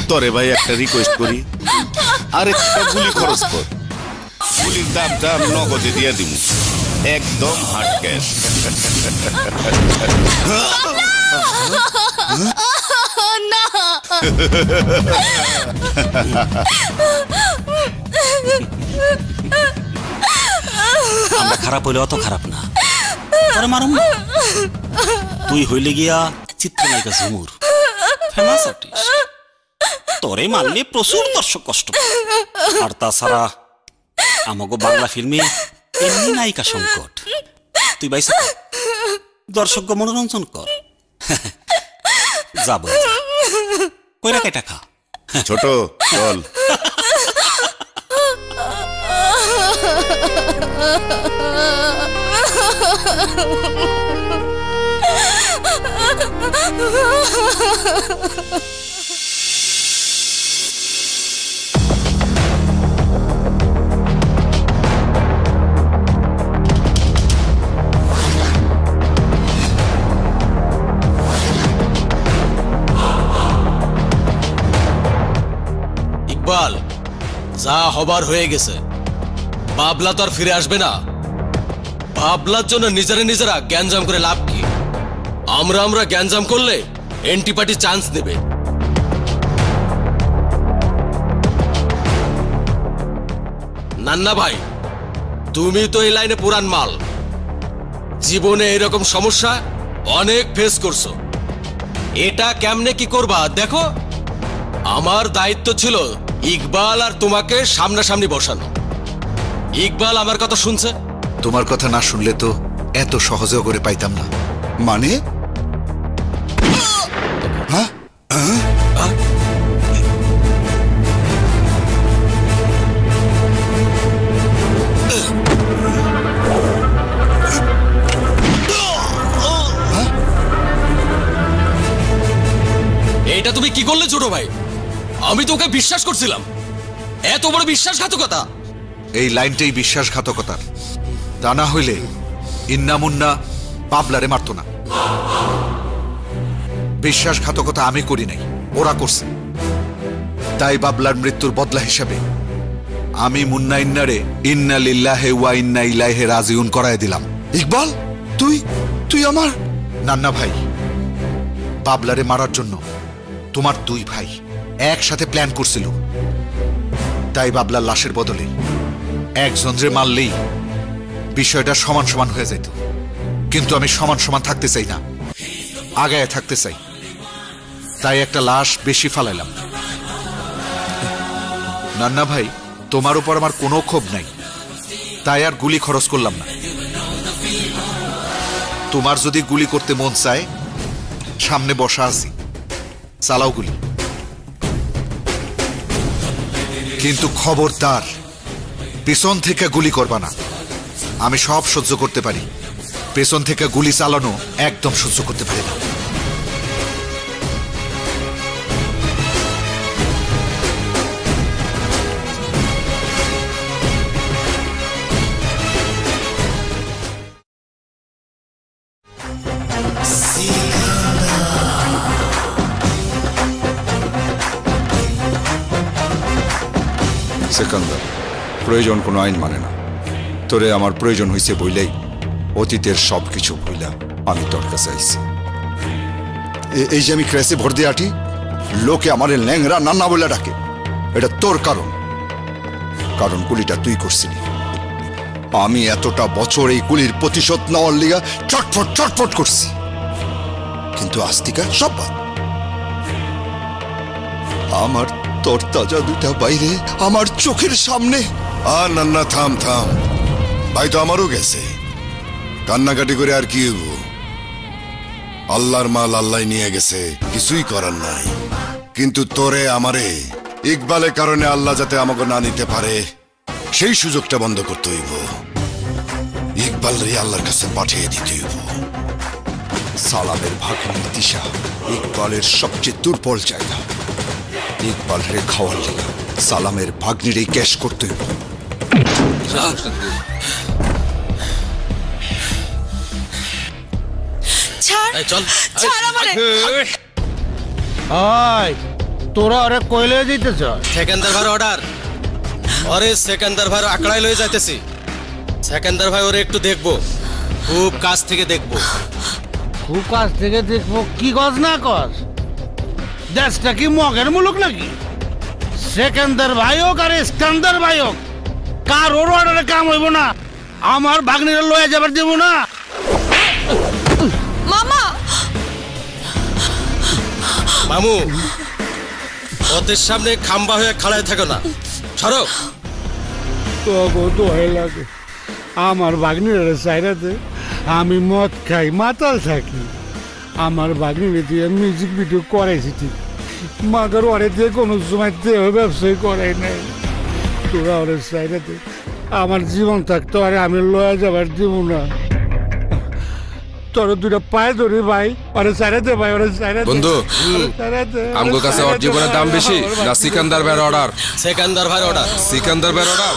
তোরে ভাই একটা রিকোয়েস্ট করি, আর একটা গুলি খরচ কর। গুলির দামটা নগদে দিয়ে দিব, একদম হার্ড ক্যাশ। না আমরা খারাপ হইলে অত খারাপ না, তোরে মারুম না। তুই হইলে গিয়া চিত্রনায়িকা ঝুমুর, ফেমাস আর্টিস্ট। তোরে মারলে প্রচুর দর্শক কষ্ট পায়। আর তাছাড়া আমাগো বাংলা ফিল্মে এমনি নায়িকা সংকট। তুই বাইসা দর্শক মনোরঞ্জন কর। যাব কইরা কেটা খা। ছোট চল। ইকবাল, যা হবার হয়ে গেছে। বাবলা তো আর ফিরে আসবে না। বাবলার জন্য নিজেরা গ্যাঞ্জাম করে লাভ কি? আমরা গ্যাঞ্জাম করলে এন্টি পার্টি চান্স নেবে। নান্না ভাই, তুমি তো এই লাইনে পুরান মাল, জীবনে এরকম সমস্যা অনেক ফেস করছো। এটা কেমনে কি করবা দেখো। আমার দায়িত্ব ছিল ইকবাল আর তোমাকে সামনাসামনি বসানো। ইকবাল আমার কথা শুনছে? তোমার কথা না শুনলে তো এত সহজেও করে পাইতাম না। মানে এটা তুমি কি করলে ছোট ভাই? আমি তোকে বিশ্বাস করছিলাম, এত বড় বিশ্বাসঘাতকতা। এই লাইনটাই বিশ্বাসঘাতকতার। তা না হইলে ইন্না মুন্না বাবলারে মারত না। বিশ্বাসঘাতকতা আমি করি নাই, ওরা করছে। তাই বাবলার মৃত্যুর বদলা হিসাবে আমি মুন্না ইন্নারে ইন্না লিল্লাহি ওয়া ইন্না ইলাইহি রাজিউন করায় দিলাম। ইকবাল, তুই আমার নান্না ভাই। বাবলারে মারার জন্য তোমার দুই ভাই একসাথে প্ল্যান করছিল। তাই বাবলার লাশের বদলে একজনরে মারলেই বিষয়টা সমান সমান হয়ে যেত। কিন্তু আমি সমান সমান থাকতে চাই না, আগায় থাকতে চাই। তাই একটা লাশ বেশি ফালাইলাম। নান্না ভাই, তোমার উপর আমার কোনো ক্ষোভ নাই, তাই আর গুলি খরচ করলাম না। তোমার যদি গুলি করতে মন চায়, সামনে বসা আছি, চালাও গুলি। কিন্তু খবরদার পেছন থেকে গুলি করবা না। আমি সব সহ্য করতে পারি, পেছন থেকে গুলি চালানো একদম সহ্য করতে পারি না। সিকান্দার, প্রয়োজন কোনো আইন মানে না। তোরে আমার প্রয়োজন হয়েছে বইলেই অতীতের সব কিছু ভুইলা আমি তোর কাছে আইছি। এই যে আমি ক্রেসে ভর দিয়ে আটি, লোকে আমার ল্যাংরা নান্না বলে ডাকে, এটা তোর কারণ কুলিটা তুই করছিলি। আমি এতটা বছর এই কুলির প্রতিশোধ নেওয়ার লিগা চটফট করছি, কিন্তু আস্তিকা সব বাদ। আমার তোর তাজা দুটা বাইরে আমার চোখের সামনে। আর নান্না থাম ভাই, তো আমারও গেছে। কান্নাকাটি করে আর কি হইব? আল্লাহর মাল আল্লাহ নিয়ে গেছে, কিছুই করার নাই। কিন্তু তোরে আমারে ইকবালের কারণে আল্লাহ যাতে আমাকে না নিতে পারে, সেই সুযোগটা বন্ধ করতে হইব। ইকবাল রে আল্লাহর কাছে পাঠিয়ে দিতে হইব। সালামের ভাগ্নি দিশা ইকবালের সবচেয়ে দুর্বল জায়গা। ইকবাল রে খাওয়ার লেগা সালামের ভাগ্নির এই ক্যাশ করতে হইব। তোরা ওরে কইলে দিতেছ সেকেন্দার ভাই অর্ডার ওরে সেকেন্দার ভাই আকড়াই লয়ে যাইতেছি। সেকেন্দার ভাই ওরে একটু দেখবো, খুব কাছ থেকে দেখবো। খুব কাছ থেকে দেখবো? কি কস না কস? দেশটা কি মগের মুলুক নাকি? সেকেন্দার ভাই হোক আর স্কান্দার ভাই হোক, কার ওর অর্ডারে কাম হইব না? আমার ভাগ্নিরা লয়ে যাবার দেব না। মামা মামু ওদের সামনে খাম্বা হয়ে খাড়ায় থাকো না, ছাড়ো। তবু দোহাই লাগে আমার ভাগ্নিরা চাইরাতে আমি মদ খাই, মাতাল থাকি। আমার ভাগ্নিরে দিয়ে মিউজিক ভিডিও করাইছি ঠিক, মাগার ওরে দিয়ে কোনো সময় দেহ ব্যবসায়ী করাই নাই। তোরা ওরে চাইরাতে আমার জীবন থাকতো, আরে আমি লয়া যাবার দিব না। তোর দুটা পায়ে ধরি ভাই, ওরে চাইরাতে ভাই, ওরে চাইরাতে। বন্ধু আমগো কাছে ওর জীবনের দাম বেশি না সিকান্দার ভাইয়ের অর্ডার? সেকেন্দার ভাইয়ের অর্ডার। সিকান্দার ভাইয়ের অর্ডার।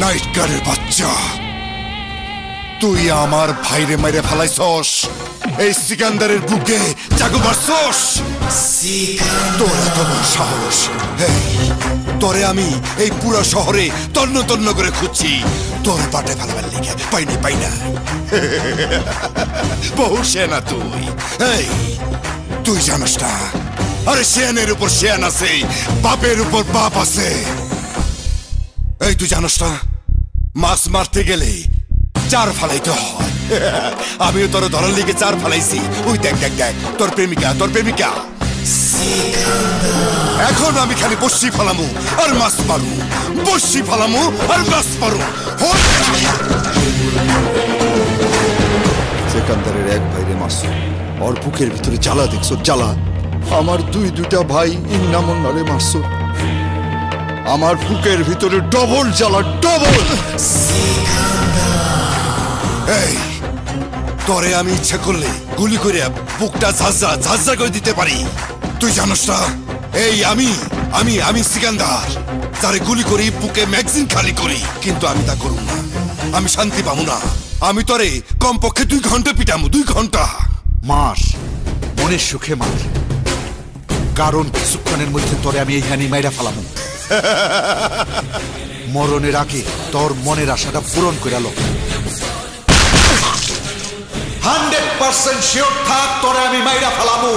নাইট গার্ডের বাচ্চা, তুই আমার ভাইরে মেরে ফেলাইছস, এই সিকান্দারের বুকে জাগো মারছস। তোরা তোমার সাহস, তোরে আমি এই পুরো শহরে তন্ন তন্ন করে খুঁজছি, তোর পাটে ফেলাবার লিখে পাই না। বহু সেনা তুই, এই তুই জানিস না, আরে সেনের উপর সেন আছে, বাপের উপর বাপ আছে। এই তুই জানিস না, মাছ মারতে গেলে চার ফালাইতে হয়। আমিও তোর ধরার লিগে চার ফালাইছি। ওই দেখ দেখ দেখ, তোর প্রেমিকা। এখন আমি খালি বসি ফালামু আর মাছ মারু, বসি ফালামু আর মাছ মারু। সেকান্দারের এক ভাইরে মারছো, ওর বুকের ভিতরে জ্বালা দেখছো, জ্বালা। আমার দুইটা ভাই ইন্নামন্নারে মারছো, আমার বুকের ভিতরে ডবল জ্বালা, ডবল। এই তোরে আমি ইচ্ছা করলে গুলি করে বুকটা ঝাঁঝা করে দিতে পারি। তুই জানোস না, এই আমি সিকান্দার, তারে গুলি করি, বুকে ম্যাগজিন খালি করি, কিন্তু আমি তা করব না। আমি শান্তি পাবো না। আমি তোরে কমপক্ষে 2 ঘন্টা পিটামু, 2 ঘন্টা। মার, মনের সুখে মার, কারণ কিছুক্ষণের মধ্যে তোরে আমি এইখানে মাইরা ফেলামু। মরণের আগে তোর মনের আশাটা পূরণ করে লো। 100% শিওর থাক, তোরে আমি মাইরা ফেলামু।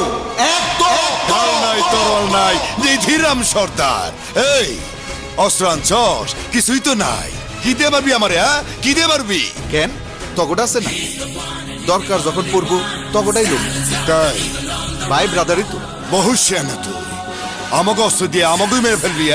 তরল নাই নিধিরাম সর্দার। এই অস্ত্র আনছস? কিছুই তো নাই। কি দিয়ে পারবি আমারে? কি দিয়ে পারবি? কেন তগটা আছে না, দরকার যখন পড়বো তগটাই লোক। তাই ভাই ব্রাদারই তো। বহু সেনা তুই, আমাকে অস্ত্র দিয়ে আমাকেই মেরে ফেলবি?